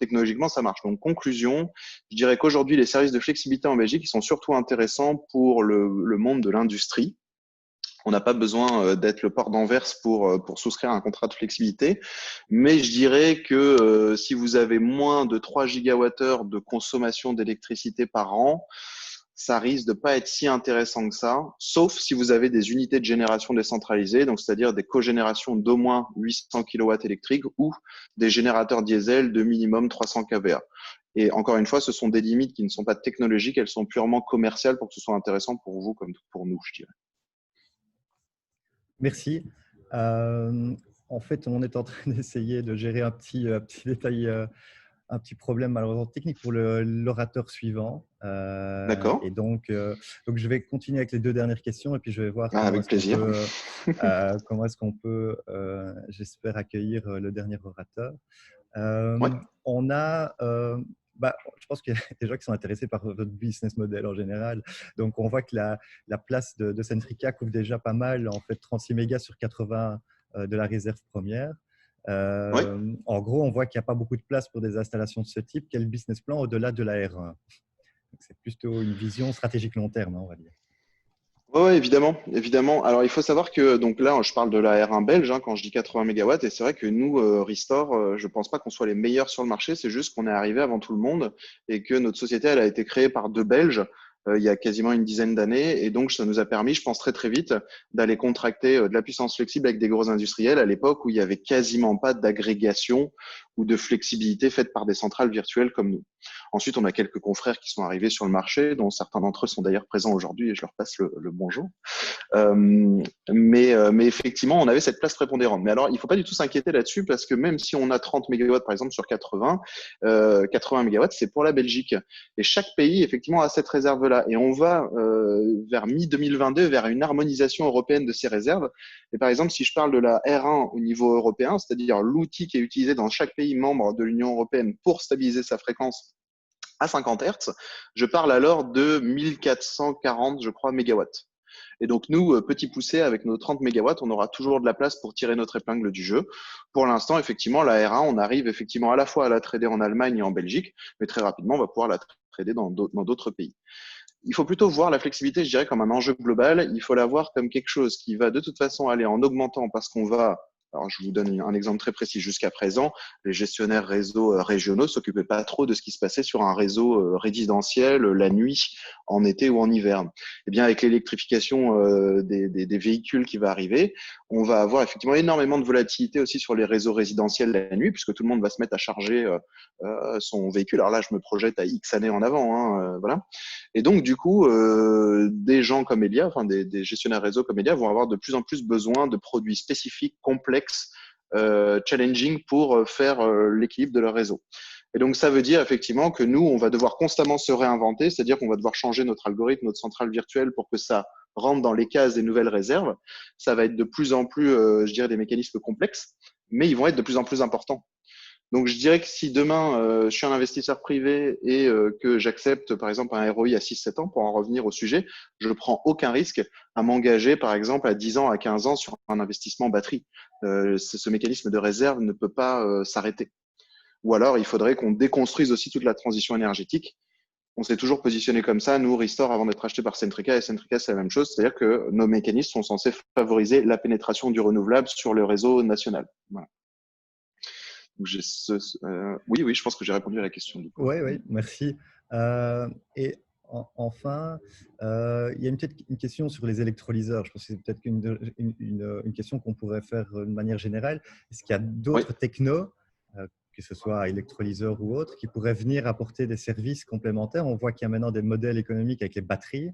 technologiquement, ça marche. Donc, conclusion, je dirais qu'aujourd'hui, les services de flexibilité en Belgique, ils sont surtout intéressants pour le monde de l'industrie. On n'a pas besoin d'être le port d'Anvers pour souscrire un contrat de flexibilité. Mais je dirais que si vous avez moins de 3 gigawattheures de consommation d'électricité par an, ça risque de pas être si intéressant que ça, sauf si vous avez des unités de génération décentralisées, donc c'est-à-dire des cogénérations d'au moins 800 kW électriques ou des générateurs diesel de minimum 300 kVA. Et encore une fois, ce sont des limites qui ne sont pas technologiques, elles sont purement commerciales pour que ce soit intéressant pour vous comme pour nous, je dirais. Merci. En fait, on est en train d'essayer de gérer un petit détail, un petit problème malheureusement technique pour l'orateur suivant. D'accord. Et donc, je vais continuer avec les 2 dernières questions et puis je vais voir Avec plaisir. comment est-ce qu'on peut, j'espère, accueillir le dernier orateur. Ouais. On a, je pense qu'il y a des gens qui sont intéressés par votre business model en général. Donc, on voit que la place de Centrica couvre déjà pas mal, en fait, 36 mégas sur 80 de la réserve première. Ouais. En gros, on voit qu'il n'y a pas beaucoup de place pour des installations de ce type. Quel business plan au-delà de la R1? C'est plutôt une vision stratégique long terme, on va dire. Oui, évidemment, évidemment. Alors, il faut savoir que donc là, je parle de la R1 belge quand je dis 80 mégawatts, et c'est vrai que nous, Restore, je pense pas qu'on soit les meilleurs sur le marché. C'est juste qu'on est arrivé avant tout le monde et que notre société, elle a été créée par 2 Belges il y a quasiment une dizaine d'années, et donc ça nous a permis, je pense très très vite, d'aller contracter de la puissance flexible avec des gros industriels à l'époque où il y avait quasiment pas d'agrégation ou de flexibilité faite par des centrales virtuelles comme nous. Ensuite, on a quelques confrères qui sont arrivés sur le marché, dont certains d'entre eux sont d'ailleurs présents aujourd'hui et je leur passe le bonjour. Mais effectivement, on avait cette place prépondérante. Mais alors, il ne faut pas du tout s'inquiéter là-dessus parce que même si on a 30 mégawatts, par exemple, sur 80, 80 mégawatts, c'est pour la Belgique. Et chaque pays, effectivement, a cette réserve-là. Et on va vers mi-2022 vers une harmonisation européenne de ces réserves. Et par exemple, si je parle de la R1 au niveau européen, c'est-à-dire l'outil qui est utilisé dans chaque pays membre de l'Union européenne pour stabiliser sa fréquence à 50 Hz, je parle alors de 1440, je crois, mégawatts. Et donc, nous, petit poussé, avec nos 30 mégawatts, on aura toujours de la place pour tirer notre épingle du jeu. Pour l'instant, effectivement, la R1, on arrive effectivement à la fois à la trader en Allemagne et en Belgique, mais très rapidement, on va pouvoir la trader dans d'autres pays. il faut plutôt voir la flexibilité, je dirais, comme un enjeu global. Il faut la voir comme quelque chose qui va de toute façon aller en augmentant parce qu'on va, alors je vous donne un exemple très précis. Jusqu'à présent, les gestionnaires réseaux régionaux s'occupaient pas trop de ce qui se passait sur un réseau résidentiel la nuit, en été ou en hiver. Eh bien, avec l'électrification des véhicules qui va arriver, on va avoir effectivement énormément de volatilité aussi sur les réseaux résidentiels la nuit, puisque tout le monde va se mettre à charger son véhicule. Alors là, je me projette à X années en avant, hein, voilà. Et donc, du coup, des gens comme Elia, enfin des gestionnaires réseau comme Elia, vont avoir de plus en plus besoin de produits spécifiques, complexes, challenging pour faire l'équilibre de leur réseau. Et donc, ça veut dire effectivement que nous, on va devoir constamment se réinventer, c'est-à-dire qu'on va devoir changer notre algorithme, notre centrale virtuelle pour que ça rentre dans les cases des nouvelles réserves. Ça va être de plus en plus, je dirais, des mécanismes complexes, mais ils vont être de plus en plus importants. Donc, je dirais que si demain, je suis un investisseur privé et que j'accepte, par exemple, un ROI à 6-7 ans, pour en revenir au sujet, je ne prends aucun risque à m'engager, par exemple, à 10 ans, à 15 ans sur un investissement batterie. Ce mécanisme de réserve ne peut pas s'arrêter. Ou alors, il faudrait qu'on déconstruise aussi toute la transition énergétique. On s'est toujours positionné comme ça, nous, Restore, avant d'être acheté par Centrica, et Centrica, c'est la même chose, c'est-à-dire que nos mécanismes sont censés favoriser la pénétration du renouvelable sur le réseau national. Voilà. Oui, je pense que j'ai répondu à la question. Oui, merci. Et enfin, il y a une question sur les électrolyseurs. Je pense que c'est peut-être une question qu'on pourrait faire de manière générale. Est-ce qu'il y a d'autres technos, que ce soit électrolyseurs ou autres, qui pourraient venir apporter des services complémentaires? On voit qu'il y a maintenant des modèles économiques avec les batteries.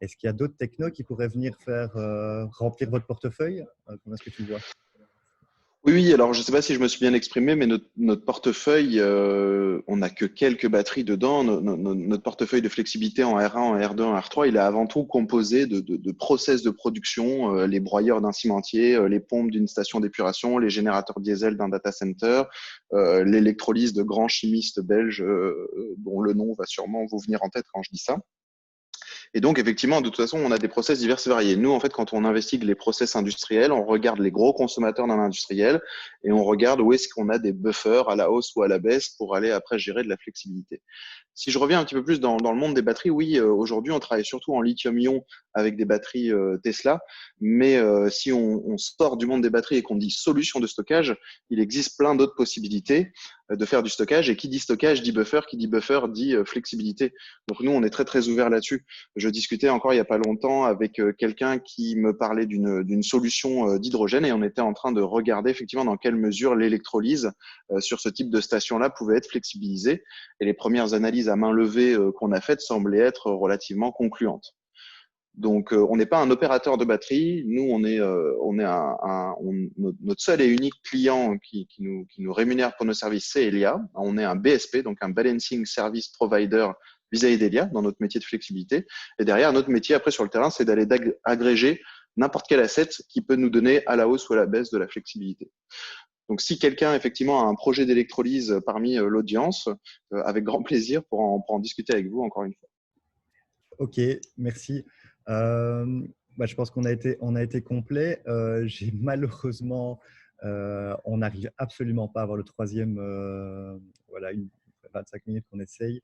Est-ce qu'il y a d'autres technos qui pourraient venir faire remplir votre portefeuille? Comment est-ce que tu le vois? Oui, alors je ne sais pas si je me suis bien exprimé, mais notre portefeuille, on n'a que quelques batteries dedans. Notre portefeuille de flexibilité en R1, en R2, en R3, il est avant tout composé de process de production, les broyeurs d'un cimentier, les pompes d'une station d'épuration, les générateurs diesel d'un data center, l'électrolyse de grands chimistes belges dont le nom va sûrement vous venir en tête quand je dis ça. Et donc, effectivement, de toute façon, on a des process divers et variés. Nous, en fait, quand on investigue les process industriels, on regarde les gros consommateurs d'un industriel et on regarde où est-ce qu'on a des buffers à la hausse ou à la baisse pour aller après gérer de la flexibilité. Si je reviens un petit peu plus dans le monde des batteries, oui, aujourd'hui, on travaille surtout en lithium-ion avec des batteries Tesla. Mais si on sort du monde des batteries et qu'on dit solution de stockage, il existe plein d'autres possibilités de faire du stockage. Et qui dit stockage dit buffer, qui dit buffer dit flexibilité. Donc nous, on est très, très ouvert là-dessus. Je discutais encore il n'y a pas longtemps avec quelqu'un qui me parlait d'une solution d'hydrogène et on était en train de regarder effectivement dans quelle mesure l'électrolyse sur ce type de station-là pouvait être flexibilisée. Et les premières analyses à main levée qu'on a faites semblaient être relativement concluantes. Donc, on n'est pas un opérateur de batterie. Nous, notre seul et unique client qui nous rémunère pour nos services, c'est Elia. On est un BSP, donc un Balancing Service Provider vis-à-vis d'Elia dans notre métier de flexibilité. Et derrière, notre métier après sur le terrain, c'est d'aller agréger n'importe quel asset qui peut nous donner à la hausse ou à la baisse de la flexibilité. Donc, si quelqu'un effectivement a un projet d'électrolyse parmi l'audience, avec grand plaisir pour en discuter avec vous encore une fois. Ok, merci. Je pense qu'on a été complet. J'ai malheureusement, on n'arrive absolument pas à avoir le troisième. Voilà, 25 minutes qu'on essaye.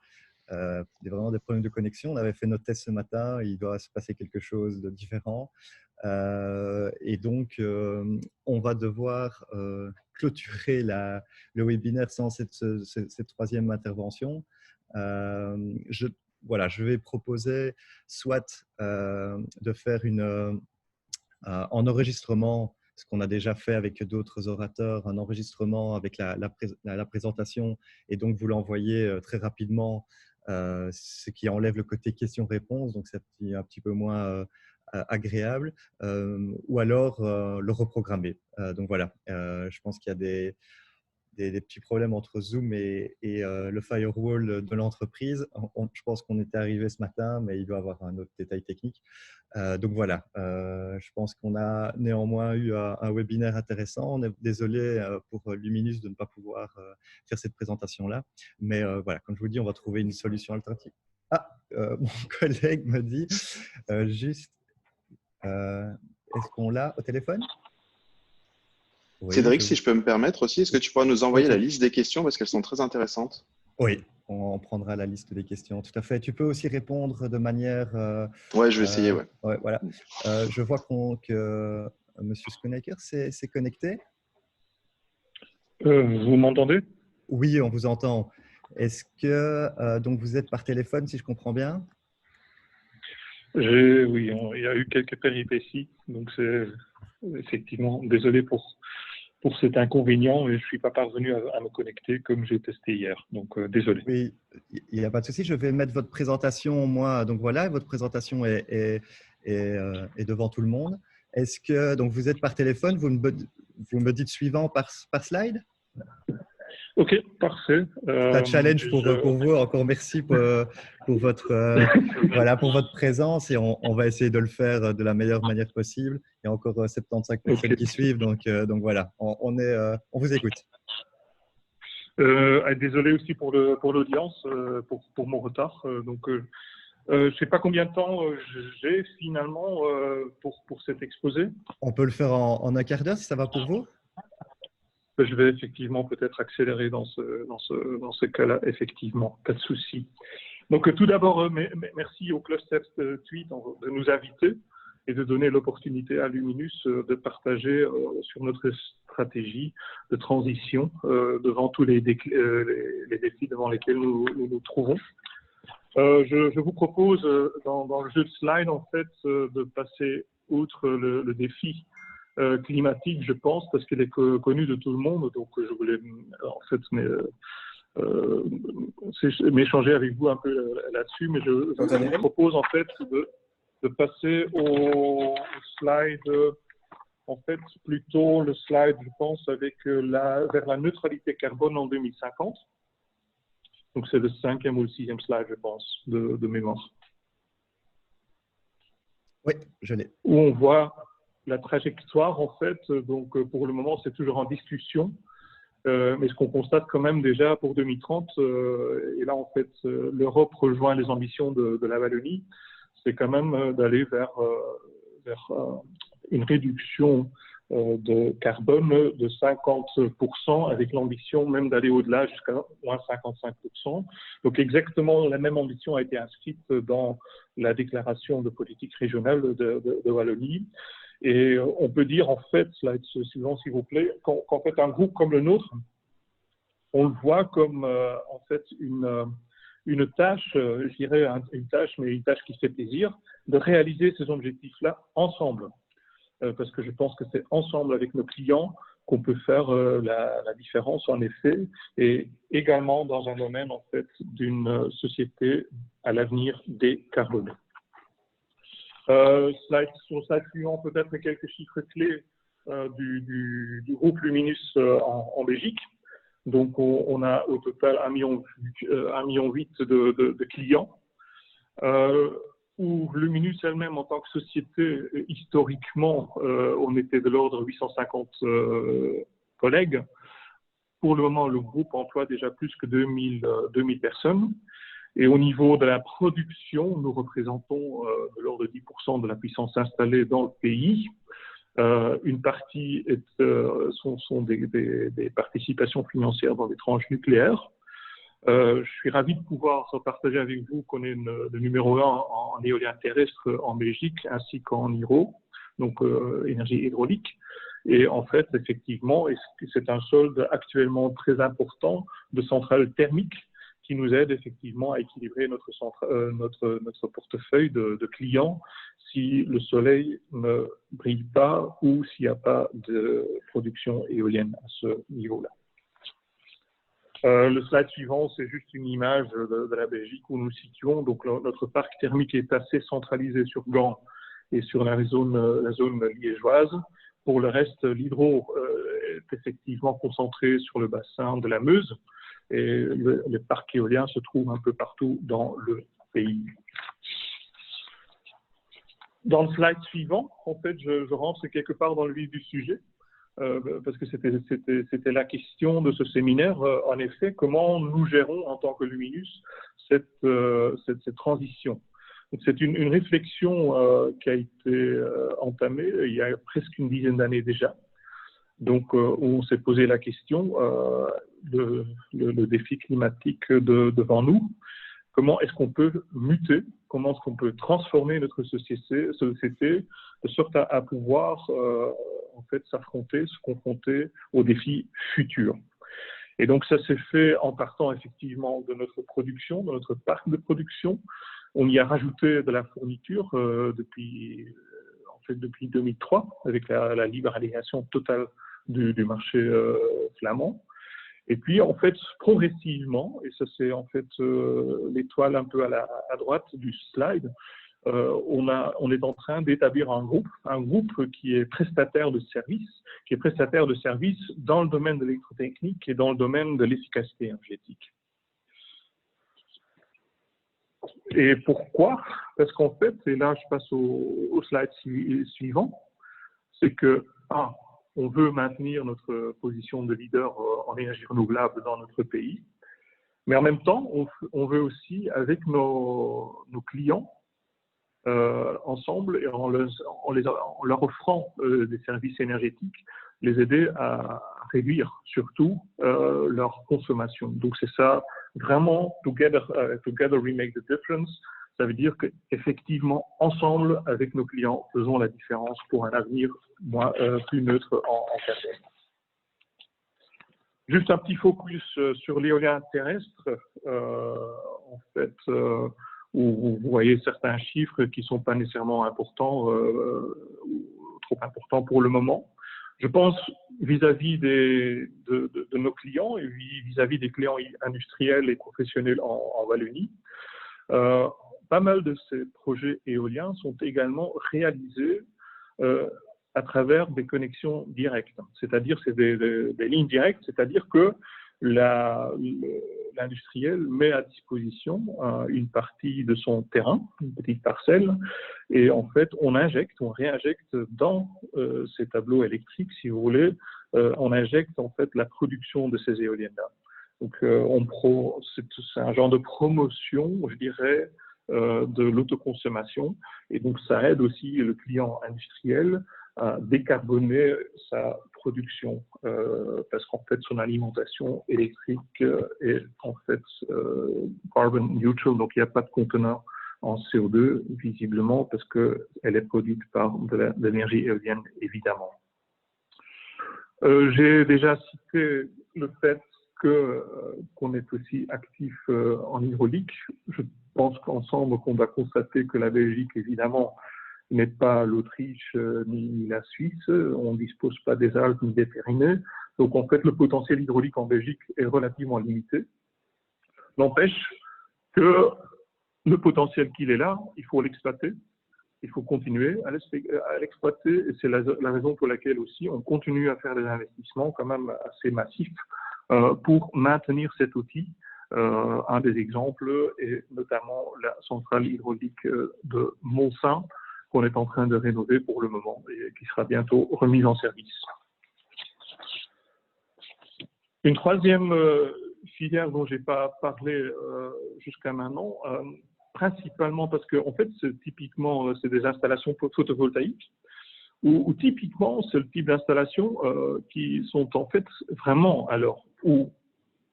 Il y a vraiment des problèmes de connexion. On avait fait notre test ce matin. Il doit se passer quelque chose de différent. Et donc, on va devoir clôturer le webinaire sans cette troisième intervention. Je vais proposer soit de faire en enregistrement, ce qu'on a déjà fait avec d'autres orateurs, un enregistrement avec la présentation et donc vous l'envoyer très rapidement, ce qui enlève le côté question-réponse, donc c'est un petit peu moins agréable, ou alors le reprogrammer. Donc voilà, je pense qu'il y a des petits problèmes entre Zoom et le firewall de l'entreprise. Je pense qu'on était arrivé ce matin, mais il doit y avoir un autre détail technique. Donc voilà, je pense qu'on a néanmoins eu un webinaire intéressant. On est désolé pour Luminus de ne pas pouvoir faire cette présentation-là. Mais voilà, comme je vous dis, on va trouver une solution alternative. Mon collègue me dit est-ce qu'on l'a au téléphone? Oui, Cédric, si je peux me permettre aussi, est-ce que tu pourras nous envoyer la liste des questions parce qu'elles sont très intéressantes? Oui, on prendra la liste des questions. Tout à fait. Tu peux aussi répondre de manière… Ouais, je vais essayer, ouais. Ouais, voilà. Je vois que Monsieur Skonecker s'est connecté. Vous m'entendez? Oui, on vous entend. Est-ce que donc vous êtes par téléphone, si je comprends bien? Oui, il y a eu quelques péripéties, donc c'est effectivement désolé pour cet inconvénient et je ne suis pas parvenu à me connecter comme j'ai testé hier, donc désolé. Oui, il n'y a pas de souci. Je vais mettre votre présentation, moi. Donc voilà, votre présentation est devant tout le monde. Est-ce que donc vous êtes par téléphone? Vous me dites suivant par slide? Ok, parfait. C'est un challenge pour vous. Encore merci pour votre voilà, pour votre présence et on va essayer de le faire de la meilleure manière possible. Il y a encore 75 personnes qui suivent, donc voilà, on vous écoute. Désolé aussi pour l'audience, pour mon retard. Je ne sais pas combien de temps j'ai finalement pour cet exposé. On peut le faire en un quart d'heure si ça va pour vous. Je vais effectivement peut-être accélérer dans ce cas-là, effectivement, pas de souci. Donc tout d'abord, merci au Cluster Tweet de nous inviter et de donner l'opportunité à Luminus de partager sur notre stratégie de transition devant tous les défis devant lesquels nous nous trouvons. Je vous propose dans le jeu de slide en fait de passer outre le défi climatique, je pense, parce qu'il est connu de tout le monde. Donc, je voulais en fait m'échanger avec vous un peu là-dessus, mais je vous propose en fait de passer au slide, en fait, plutôt le slide, je pense, avec vers la neutralité carbone en 2050. Donc, c'est le 5e ou le 6e slide, je pense, de mémoire. Oui, je l'ai. Où on voit la trajectoire, en fait, donc pour le moment, c'est toujours en discussion, mais ce qu'on constate quand même déjà pour 2030, et là, en fait, l'Europe rejoint les ambitions de la Wallonie, c'est quand même d'aller vers une réduction de carbone de 50%, avec l'ambition même d'aller au-delà jusqu'à moins 55%. Donc exactement la même ambition a été inscrite dans la déclaration de politique régionale de Wallonie. Et on peut dire en fait, slide suivant s'il vous plaît, qu'en fait un groupe comme le nôtre, on le voit comme en fait une tâche, je dirais une tâche, mais une tâche qui fait plaisir, de réaliser ces objectifs-là ensemble. Parce que je pense que c'est ensemble avec nos clients qu'on peut faire la différence en effet, et également dans un domaine en fait d'une société à l'avenir décarbonée. Sur le slide suivant, peut-être quelques chiffres clés du groupe Luminus en Belgique. Donc, on a au total 1,8 million de clients. Où Luminus elle-même, en tant que société, historiquement, on était de l'ordre de 850 collègues. Pour le moment, le groupe emploie déjà plus que 2000 personnes. Et au niveau de la production, nous représentons de l'ordre de 10% de la puissance installée dans le pays. Une partie sont des participations financières dans des tranches nucléaires. Je suis ravi de pouvoir partager avec vous qu'on est le numéro 1 en éolien terrestre en Belgique ainsi qu'en hydro, donc énergie hydraulique. Et en fait, effectivement, c'est un solde actuellement très important de centrales thermiques qui nous aide effectivement à équilibrer notre portefeuille de clients si le soleil ne brille pas ou s'il n'y a pas de production éolienne à ce niveau-là. Le slide suivant, c'est juste une image de la Belgique où nous nous situons. Donc, notre parc thermique est assez centralisé sur Gand et sur la zone liégeoise. Pour le reste, l'hydro est effectivement concentré sur le bassin de la Meuse et les parcs éoliens se trouvent un peu partout dans le pays. Dans le slide suivant, en fait, je rentre quelque part dans le vif du sujet. Parce que c'était la question de ce séminaire, en effet, comment nous gérons en tant que Luminus cette transition. C'est une réflexion qui a été entamée il y a presque une dizaine d'années déjà, Donc, on s'est posé la question, le défi climatique devant nous, comment est-ce qu'on peut muter, comment est-ce qu'on peut transformer notre société de sorte à pouvoir en fait s'affronter, se confronter aux défis futurs. Et donc, ça s'est fait en partant effectivement de notre production, de notre parc de production. On y a rajouté de la fourniture depuis 2003, avec la libéralisation totale du marché flamand. Et puis, en fait, progressivement, et ça c'est en fait l'étoile un peu à droite du slide, on est en train d'établir un groupe qui est prestataire de services, dans le domaine de l'électrotechnique et dans le domaine de l'efficacité énergétique. Et pourquoi? Parce qu'en fait, et là je passe au slide suivant, c'est que, on veut maintenir notre position de leader en énergie renouvelable dans notre pays, mais en même temps, on veut aussi, avec nos clients, ensemble, et en leur offrant des services énergétiques, les aider à réduire surtout leur consommation. Donc c'est ça, vraiment, together we make the difference. Ça veut dire qu'effectivement, ensemble, avec nos clients, faisons la différence pour un avenir plus neutre en carbone. Juste un petit focus sur l'éolien terrestre. En fait, où vous voyez certains chiffres qui ne sont pas nécessairement importants, ou trop importants pour le moment. Je pense vis-à-vis de nos clients et vis-à-vis des clients industriels et professionnels en Wallonie, pas mal de ces projets éoliens sont également réalisés à travers des connexions directes. C'est-à-dire, c'est des lignes directes, c'est-à-dire que l'industriel met à disposition une partie de son terrain, une petite parcelle, et en fait, on réinjecte dans ces tableaux électriques, si vous voulez, on injecte en fait la production de ces éoliennes-là. Donc, c'est un genre de promotion, je dirais, de l'autoconsommation, et donc ça aide aussi le client industriel à décarboner sa production parce qu'en fait son alimentation électrique est en fait carbon neutral, donc il n'y a pas de contenant en CO2 visiblement parce qu'elle est produite par de l'énergie éolienne évidemment. J'ai déjà cité le fait qu'on est aussi actif en hydraulique. Je pense qu'ensemble qu'on va constater que la Belgique évidemment n'est pas l'Autriche ni la Suisse, on ne dispose pas des Alpes ni des Pyrénées, donc en fait le potentiel hydraulique en Belgique est relativement limité. N'empêche que le potentiel qu'il est là, il faut l'exploiter, il faut continuer à l'exploiter, et c'est la raison pour laquelle aussi on continue à faire des investissements quand même assez massifs pour maintenir cet outil. Un des exemples est notamment la centrale hydraulique de Montsaint, qu'on est en train de rénover pour le moment et qui sera bientôt remise en service. Une troisième filière dont je n'ai pas parlé jusqu'à maintenant, principalement parce que en fait, typiquement, c'est des installations photovoltaïques, où typiquement, c'est le type d'installations qui sont en fait vraiment, où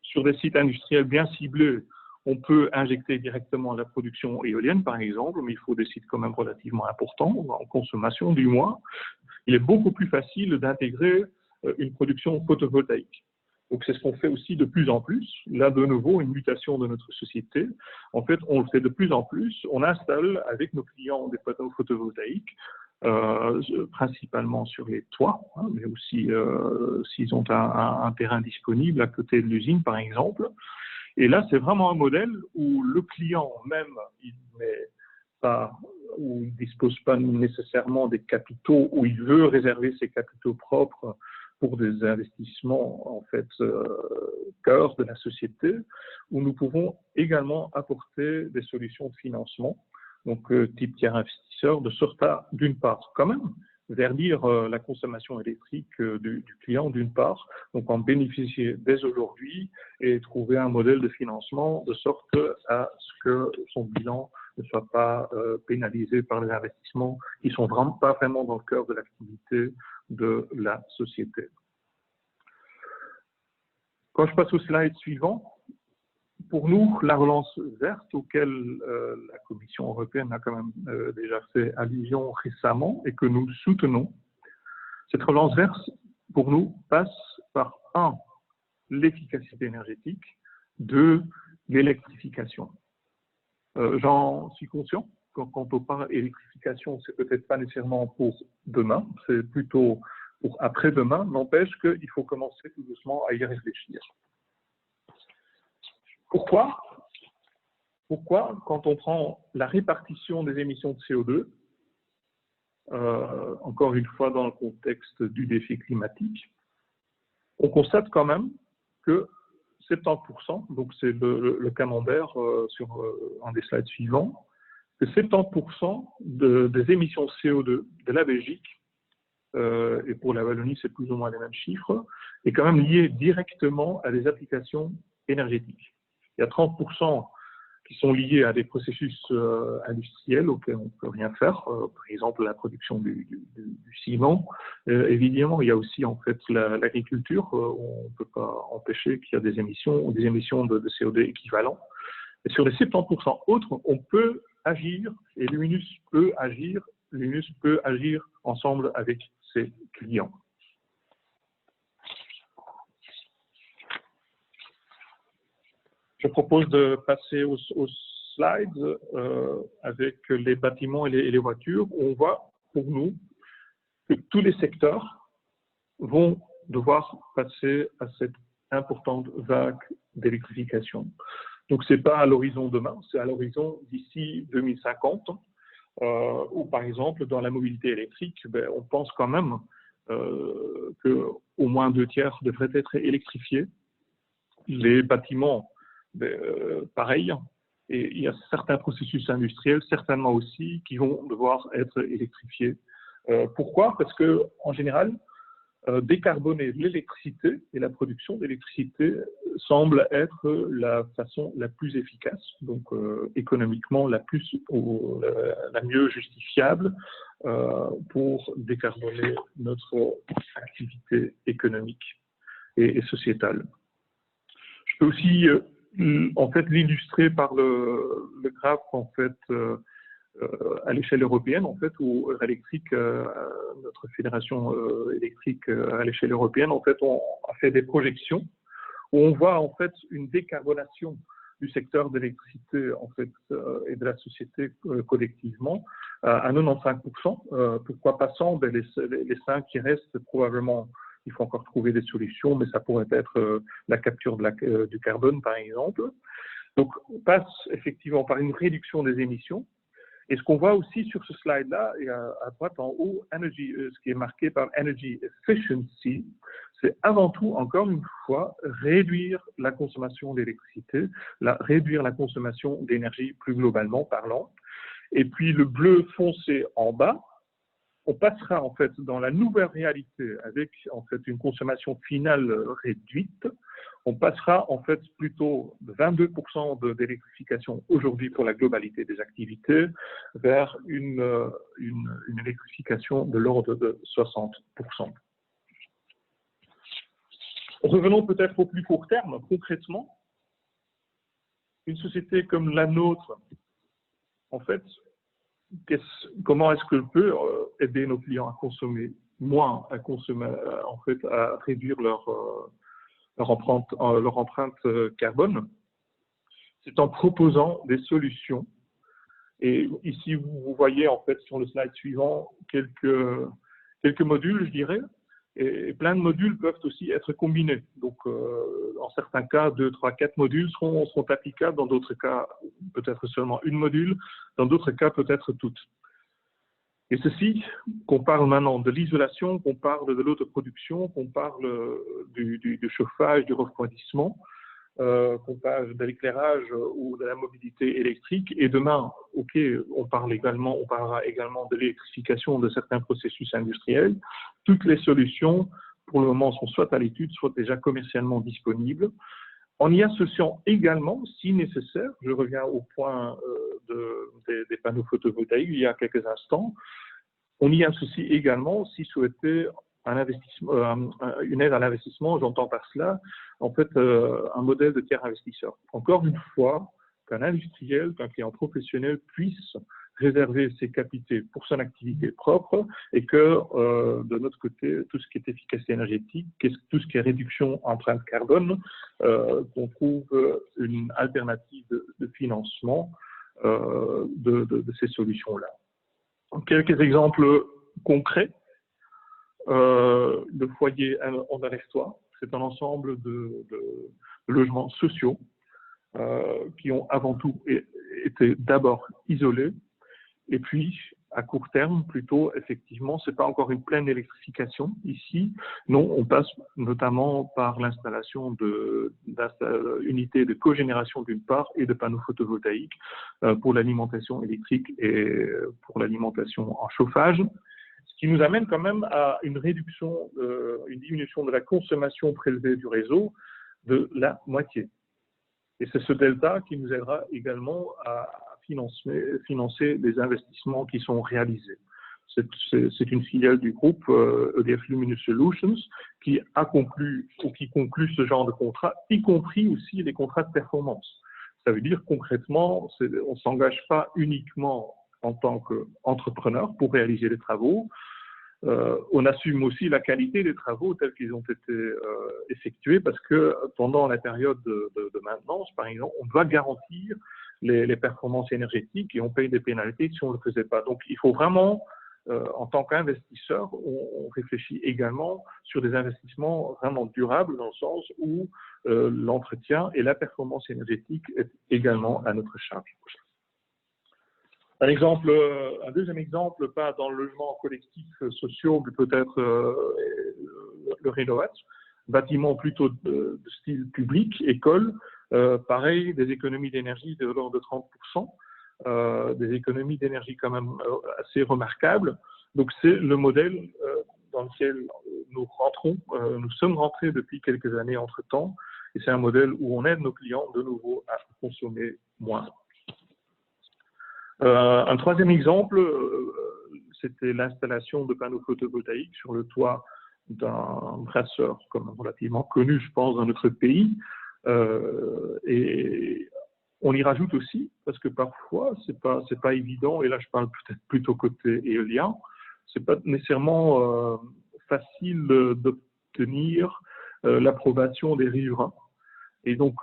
sur des sites industriels bien ciblés, on peut injecter directement la production éolienne, par exemple, mais il faut des sites quand même relativement importants, en consommation du moins. Il est beaucoup plus facile d'intégrer une production photovoltaïque. Donc, c'est ce qu'on fait aussi de plus en plus. Là, de nouveau, une mutation de notre société. En fait, on le fait de plus en plus. On installe avec nos clients des panneaux photovoltaïques, principalement sur les toits, mais aussi s'ils ont un terrain disponible à côté de l'usine, par exemple. Et là, c'est vraiment un modèle où le client même, il ne dispose pas nécessairement des capitaux, où il veut réserver ses capitaux propres pour des investissements, en fait, cœur de la société, où nous pouvons également apporter des solutions de financement, donc type tiers investisseur, de sorte à, d'une part, quand même, verdir la consommation électrique du client, d'une part, donc en bénéficier dès aujourd'hui et trouver un modèle de financement de sorte à ce que son bilan ne soit pas pénalisé par les investissements qui ne sont vraiment pas vraiment dans le cœur de l'activité de la société. Quand je passe au slide suivant, pour nous, la relance verte, auquel la Commission européenne a quand même déjà fait allusion récemment et que nous soutenons, cette relance verte, pour nous, passe par 1, l'efficacité énergétique, 2, l'électrification. J'en suis conscient, quand on parle d'électrification, c'est peut-être pas nécessairement pour demain, c'est plutôt pour après-demain, n'empêche qu'il faut commencer tout doucement à y réfléchir. Pourquoi, quand on prend la répartition des émissions de CO2, encore une fois dans le contexte du défi climatique, on constate quand même que 70%, donc c'est le camembert sur un des slides suivants, que 70% des émissions CO2 de la Belgique, et pour la Wallonie c'est plus ou moins les mêmes chiffres, est quand même lié directement à des applications énergétiques. Il y a 30% qui sont liés à des processus industriels auxquels on ne peut rien faire, par exemple la production du ciment. Évidemment, il y a aussi en fait l'agriculture, on ne peut pas empêcher qu'il y a des émissions de CO2 équivalents. Et sur les 70% autres, on peut agir, et Luminus peut agir ensemble avec ses clients. Je propose de passer aux slides avec les bâtiments et les voitures. On voit pour nous que tous les secteurs vont devoir passer à cette importante vague d'électrification. Donc, ce n'est pas à l'horizon demain, c'est à l'horizon d'ici 2050, où par exemple, dans la mobilité électrique, on pense quand même qu'au moins 2/3 devraient être électrifiés. Les bâtiments, pareil, et il y a certains processus industriels, certainement aussi, qui vont devoir être électrifiés. Pourquoi? Parce qu'en général, décarboner l'électricité et la production d'électricité semble être la façon la plus efficace, donc économiquement la mieux justifiable pour décarboner notre activité économique et sociétale. Je peux aussi en fait l'illustrer par le graphe en fait à l'échelle européenne, en fait, où Eurélectrique, notre fédération électrique à l'échelle européenne, en fait, on a fait des projections où on voit en fait une décarbonation du secteur de l'électricité en fait et de la société collectivement à 95%. Pourquoi pas 100? Les 5 qui restent, probablement, il faut encore trouver des solutions, mais ça pourrait être la capture du carbone, par exemple. Donc, on passe effectivement par une réduction des émissions. Et ce qu'on voit aussi sur ce slide-là, et à droite en haut, ce qui est marqué par Energy Efficiency, c'est avant tout, encore une fois, réduire la consommation d'électricité, réduire la consommation d'énergie plus globalement parlant. Et puis le bleu foncé en bas, on passera en fait dans la nouvelle réalité avec en fait une consommation finale réduite. On passera en fait plutôt de 22% d'électrification aujourd'hui pour la globalité des activités vers une électrification de l'ordre de 60%. Revenons peut-être au plus court terme, concrètement. Une société comme la nôtre, en fait, comment est-ce qu'elle peut aider nos clients à consommer moins, en fait, à réduire leur empreinte carbone? C'est en proposant des solutions. Et ici, vous voyez en fait sur le slide suivant quelques modules, je dirais. Et plein de modules peuvent aussi être combinés. Donc, en certains cas, 2, 3, 4 modules seront applicables. Dans d'autres cas, peut-être seulement une module. Dans d'autres cas, peut-être toutes. Et ceci, qu'on parle maintenant de l'isolation, qu'on parle de l'autoproduction, qu'on parle du chauffage, du refroidissement, qu'on parle de l'éclairage ou de la mobilité électrique. Et demain, ok, on parlera également de l'électrification de certains processus industriels. Toutes les solutions, pour le moment, sont soit à l'étude, soit déjà commercialement disponibles. En y associant également, si nécessaire, je reviens au point des panneaux photovoltaïques il y a quelques instants, on y associe également, si souhaité, une aide à l'investissement, j'entends par cela, en fait, un modèle de tiers investisseur. Encore une fois, qu'un industriel, qu'un client professionnel puisse réserver ses capitaux pour son activité propre et que, de notre côté, tout ce qui est efficacité énergétique, tout ce qui est réduction empreinte carbone, qu'on trouve une alternative de financement de ces solutions-là. Quelques exemples concrets. Le foyer en Arestois, c'est un ensemble de logements sociaux qui ont avant tout été d'abord isolés, et puis à court terme, plutôt, effectivement, ce n'est pas encore une pleine électrification ici. Non, on passe notamment par l'installation d'unités de cogénération d'une part et de panneaux photovoltaïques pour l'alimentation électrique et pour l'alimentation en chauffage. Ce qui nous amène quand même à une diminution de la consommation prélevée du réseau de la moitié. Et c'est ce delta qui nous aidera également à financer les investissements qui sont réalisés. C'est une filiale du groupe EDF Luminous Solutions qui a conclu ou qui conclut ce genre de contrat, y compris aussi les contrats de performance. Ça veut dire concrètement, on ne s'engage pas uniquement en tant qu'entrepreneur pour réaliser les travaux. On assume aussi la qualité des travaux tels qu'ils ont été effectués parce que pendant la période de maintenance, par exemple, on doit garantir les performances énergétiques et on paye des pénalités si on ne le faisait pas. Donc, il faut vraiment, en tant qu'investisseur, on réfléchit également sur des investissements vraiment durables dans le sens où l'entretien et la performance énergétique est également à notre charge. Un deuxième exemple, pas dans le logement collectif sociaux, mais peut-être le Rénovat, bâtiment plutôt de style public, école, pareil, des économies d'énergie de l'ordre de 30%, des économies d'énergie quand même assez remarquables. Donc c'est le modèle dans lequel nous sommes rentrés depuis quelques années entre-temps, et c'est un modèle où on aide nos clients de nouveau à consommer moins. Un troisième exemple, c'était l'installation de panneaux photovoltaïques sur le toit d'un brasseur relativement connu, je pense, dans notre pays. Et on y rajoute aussi, parce que parfois, c'est pas évident, et là je parle peut-être plutôt côté éolien, c'est pas nécessairement facile d'obtenir l'approbation des riverains. Et donc,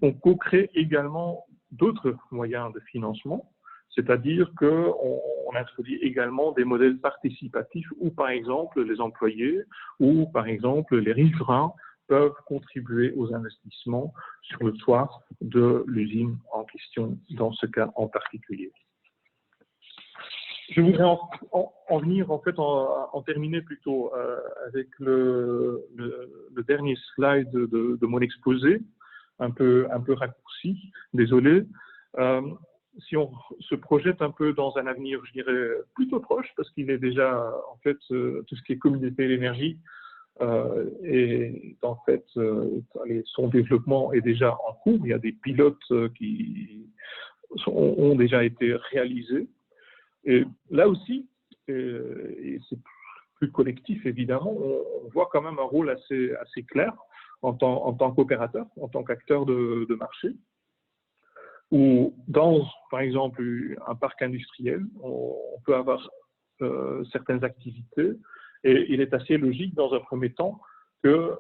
on co-crée également d'autres moyens de financement, c'est-à-dire qu'on introduit également des modèles participatifs où, par exemple, les employés ou, par exemple, les riverains peuvent contribuer aux investissements sur le toit de l'usine en question, dans ce cas en particulier. Je voudrais en venir, en fait, en terminer plutôt avec le dernier slide de mon exposé, un peu raccourci, désolé. Si on se projette un peu dans un avenir, je dirais, plutôt proche, parce qu'il est déjà, en fait, tout ce qui est communauté d'énergie, et en fait, son développement est déjà en cours. Il y a des pilotes qui ont déjà été réalisés. Et là aussi, et c'est plus collectif évidemment, on voit quand même un rôle assez clair en tant qu'opérateur, en tant qu'acteur de marché, où dans, par exemple, un parc industriel, on peut avoir certaines activités, et il est assez logique dans un premier temps que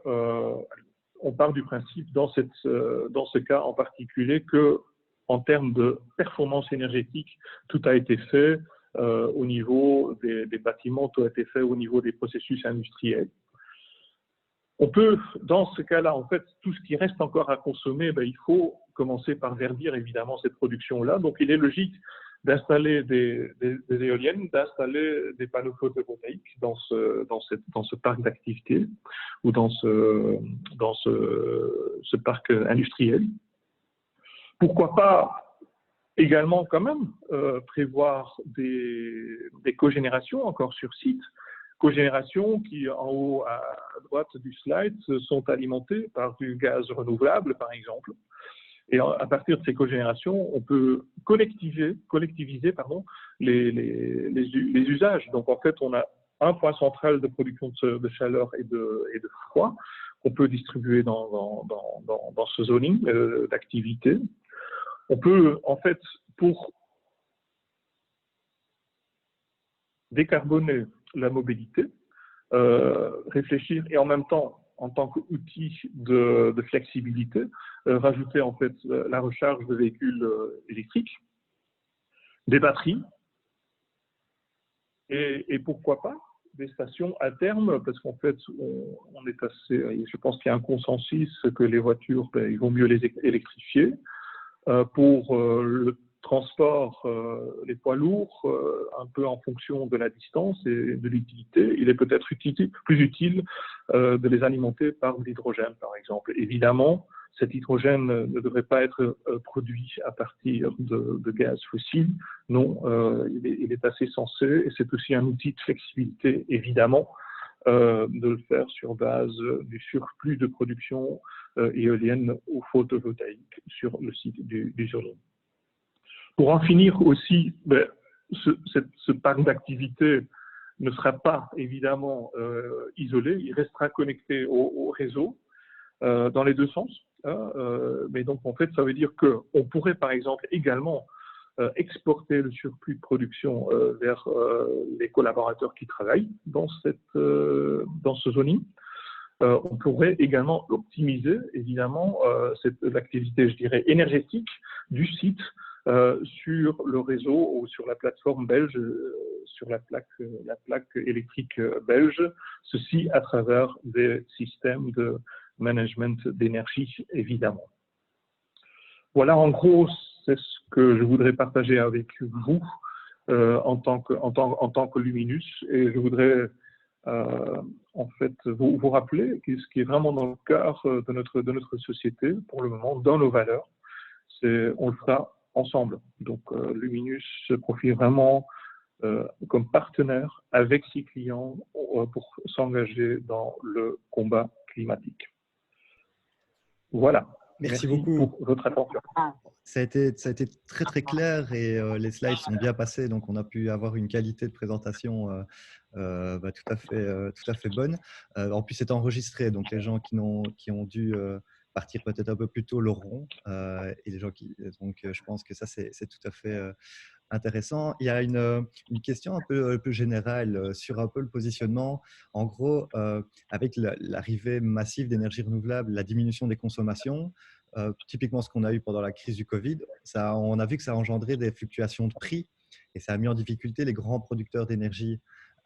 on part du principe dans ce cas en particulier que en termes de performance énergétique, tout a été fait au niveau des bâtiments, tout a été fait au niveau des processus industriels. On peut, dans ce cas-là, en fait, tout ce qui reste encore à consommer, il faut commencer par verdir évidemment cette production-là. Donc, il est logique d'installer des éoliennes, d'installer des panneaux photovoltaïques dans ce parc d'activité ou dans ce parc industriel. Pourquoi pas également quand même prévoir des cogénérations encore sur site, cogénérations qui en haut à droite du slide sont alimentées par du gaz renouvelable par exemple. Et à partir de ces cogénérations, on peut collectiviser les usages. Donc en fait, on a un point central de production de chaleur et de froid qu'on peut distribuer dans ce zoning d'activité. On peut, en fait, pour décarboner la mobilité, réfléchir et en même temps, en tant qu'outil de flexibilité, rajouter en fait la recharge de véhicules électriques, des batteries, et pourquoi pas des stations à terme, parce qu'en fait, on est assez, je pense qu'il y a un consensus que les voitures, il vaut mieux les électrifier. Pour le transport, les poids lourds, un peu en fonction de la distance et de l'utilité, il est peut-être plus utile de les alimenter par de l'hydrogène, par exemple. Évidemment, cet hydrogène ne devrait pas être produit à partir de gaz fossiles. Non, il est assez sensé et c'est aussi un outil de flexibilité, évidemment, de le faire sur base du surplus de production éolienne ou photovoltaïque sur le site du zoning. Pour en finir aussi, ce parc d'activités ne sera pas évidemment isolé, il restera connecté au réseau dans les deux sens. Mais donc en fait, ça veut dire qu'on pourrait par exemple également exporter le surplus de production vers les collaborateurs qui travaillent dans ce zoning. On pourrait également optimiser, évidemment, l'activité, je dirais, énergétique du site sur le réseau ou sur la plateforme belge, sur la plaque électrique belge, ceci à travers des systèmes de management d'énergie, évidemment. Voilà, en gros, c'est ce que je voudrais partager avec vous en tant que Luminus, et je voudrais en fait vous rappeler ce qui est vraiment dans le cœur de notre société pour le moment, dans nos valeurs, on le fera ensemble. Donc Luminus se profile vraiment comme partenaire avec ses clients pour s'engager dans le combat climatique. Voilà. Merci beaucoup pour votre attention. Ça a été très très clair et les slides sont bien passés, donc on a pu avoir une qualité de présentation tout à fait bonne. En plus, c'est enregistré, donc les gens qui ont dû partir peut-être un peu plus tôt l'auront, et les gens donc je pense que ça c'est tout à fait intéressant. Il y a une question un peu générale sur un peu le positionnement. En gros, avec l'arrivée massive d'énergie renouvelable, la diminution des consommations, typiquement ce qu'on a eu pendant la crise du Covid, on a vu que ça a engendré des fluctuations de prix et ça a mis en difficulté les grands producteurs d'énergie.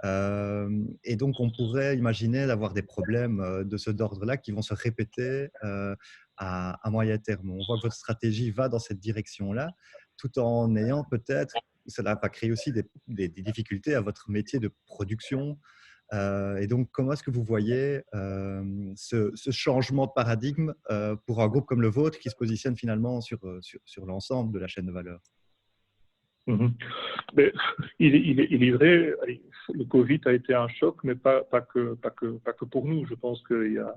Et donc, on pourrait imaginer d'avoir des problèmes de ce ordre-là qui vont se répéter à moyen terme. On voit que votre stratégie va dans cette direction-là, tout en ayant peut-être, cela va créer aussi des difficultés à votre métier de production. Et donc, comment est-ce que vous voyez ce changement de paradigme pour un groupe comme le vôtre qui se positionne finalement sur l'ensemble de la chaîne de valeur? Mais il est vrai, le Covid a été un choc, mais pas que pour nous. Je pense qu'il y a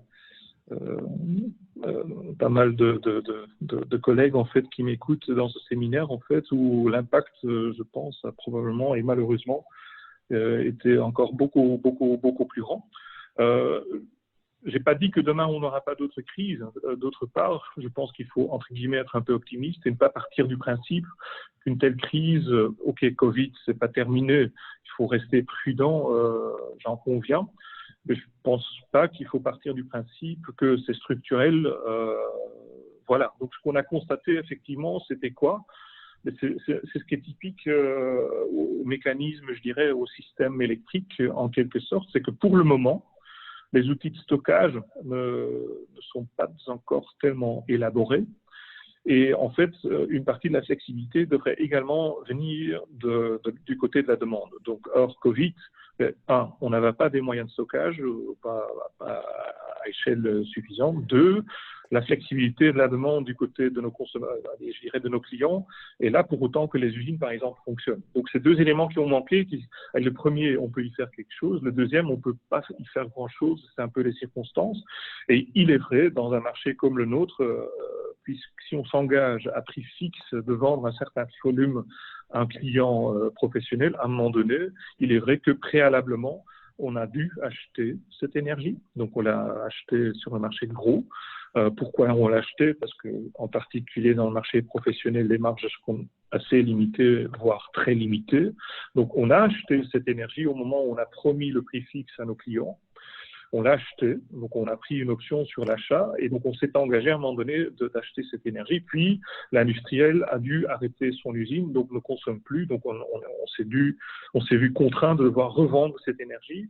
pas mal de collègues en fait qui m'écoutent dans ce séminaire en fait où l'impact, je pense, a probablement et malheureusement était encore beaucoup plus grand. J'ai pas dit que demain on n'aura pas d'autres crises. D'autre part, je pense qu'il faut entre guillemets être un peu optimiste et ne pas partir du principe qu'une telle crise, ok, Covid, c'est pas terminé, il faut rester prudent, j'en conviens. Mais je pense pas qu'il faut partir du principe que c'est structurel. Voilà. Donc ce qu'on a constaté effectivement, c'était quoi? C'est ce qui est typique au mécanisme, je dirais, au système électrique en quelque sorte, c'est que pour le moment, les outils de stockage ne sont pas encore tellement élaborés. Et en fait, une partie de la flexibilité devrait également venir du côté de la demande. Donc, hors Covid, on n'avait pas des moyens de stockage, pas à échelle suffisante. Deux, la flexibilité de la demande du côté de nos consommateurs, je dirais de nos clients, est là pour autant que les usines, par exemple, fonctionnent. Donc, c'est deux éléments qui ont manqué. Le premier, on peut y faire quelque chose. Le deuxième, on ne peut pas y faire grand-chose. C'est un peu les circonstances. Et il est vrai, dans un marché comme le nôtre, puisque si on s'engage à prix fixe de vendre un certain volume à un client professionnel, à un moment donné, il est vrai que préalablement, on a dû acheter cette énergie. Donc, on l'a acheté sur le marché de gros. Pourquoi on l'a acheté? Parce qu'en particulier dans le marché professionnel, les marges sont assez limitées, voire très limitées. Donc, on a acheté cette énergie au moment où on a promis le prix fixe à nos clients. On l'a acheté, donc on a pris une option sur l'achat et donc on s'est engagé à un moment donné d'acheter cette énergie. Puis l'industriel a dû arrêter son usine, donc ne consomme plus. Donc on s'est vu contraint de devoir revendre cette énergie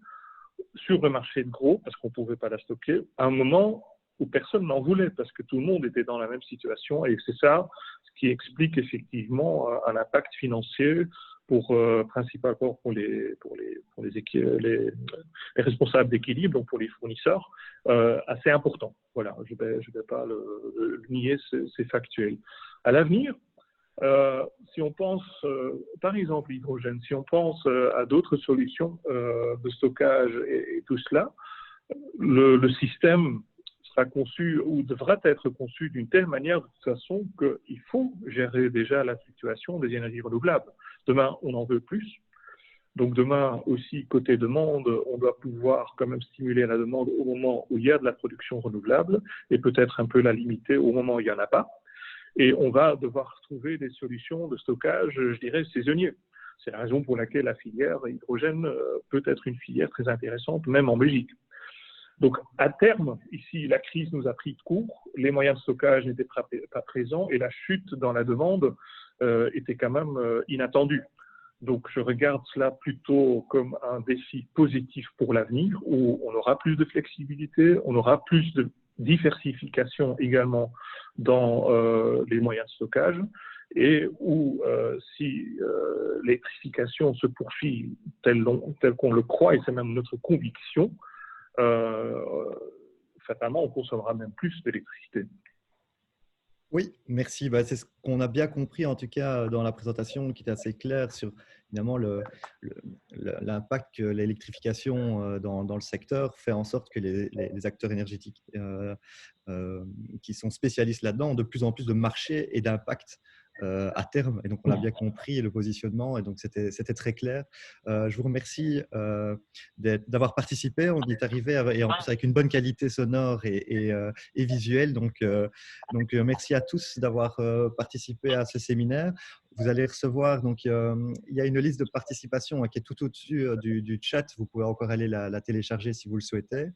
sur le marché de gros parce qu'on ne pouvait pas la stocker à un moment où personne n'en voulait parce que tout le monde était dans la même situation. Et c'est ça ce qui explique effectivement un impact financier principalement pour les responsables d'équilibre, donc pour les fournisseurs, assez important. Voilà, je vais pas le nier, c'est factuel. À l'avenir, si on pense, par exemple, l'hydrogène, si on pense à d'autres solutions de stockage et tout cela, le système sera conçu ou devra être conçu d'une telle manière de toute façon qu'il faut gérer déjà la fluctuation des énergies renouvelables. Demain, on en veut plus. Donc demain aussi, côté demande, on doit pouvoir quand même stimuler la demande au moment où il y a de la production renouvelable et peut-être un peu la limiter au moment où il n'y en a pas. Et on va devoir trouver des solutions de stockage, je dirais, saisonniers. C'est la raison pour laquelle la filière hydrogène peut être une filière très intéressante, même en Belgique. Donc, à terme, ici, la crise nous a pris de court, les moyens de stockage n'étaient pas présents et la chute dans la demande était quand même inattendue. Donc, je regarde cela plutôt comme un défi positif pour l'avenir où on aura plus de flexibilité, on aura plus de diversification également dans les moyens de stockage et où si l'électrification se poursuit tel qu'on le croit, et c'est même notre conviction, fatalement, on consommera même plus d'électricité. Oui, merci. C'est ce qu'on a bien compris, en tout cas, dans la présentation, qui était assez claire sur évidemment l'impact que l'électrification dans le secteur fait en sorte que les acteurs énergétiques qui sont spécialistes là-dedans ont de plus en plus de marchés et d'impact à terme. Et donc, on a bien compris le positionnement et donc c'était très clair. Je vous remercie d'avoir participé. On y est arrivé et en plus avec une bonne qualité sonore et visuelle. Donc, merci à tous d'avoir participé à ce séminaire. Vous allez recevoir, donc il y a une liste de participation qui est tout au-dessus du chat. Vous pouvez encore aller la télécharger si vous le souhaitez.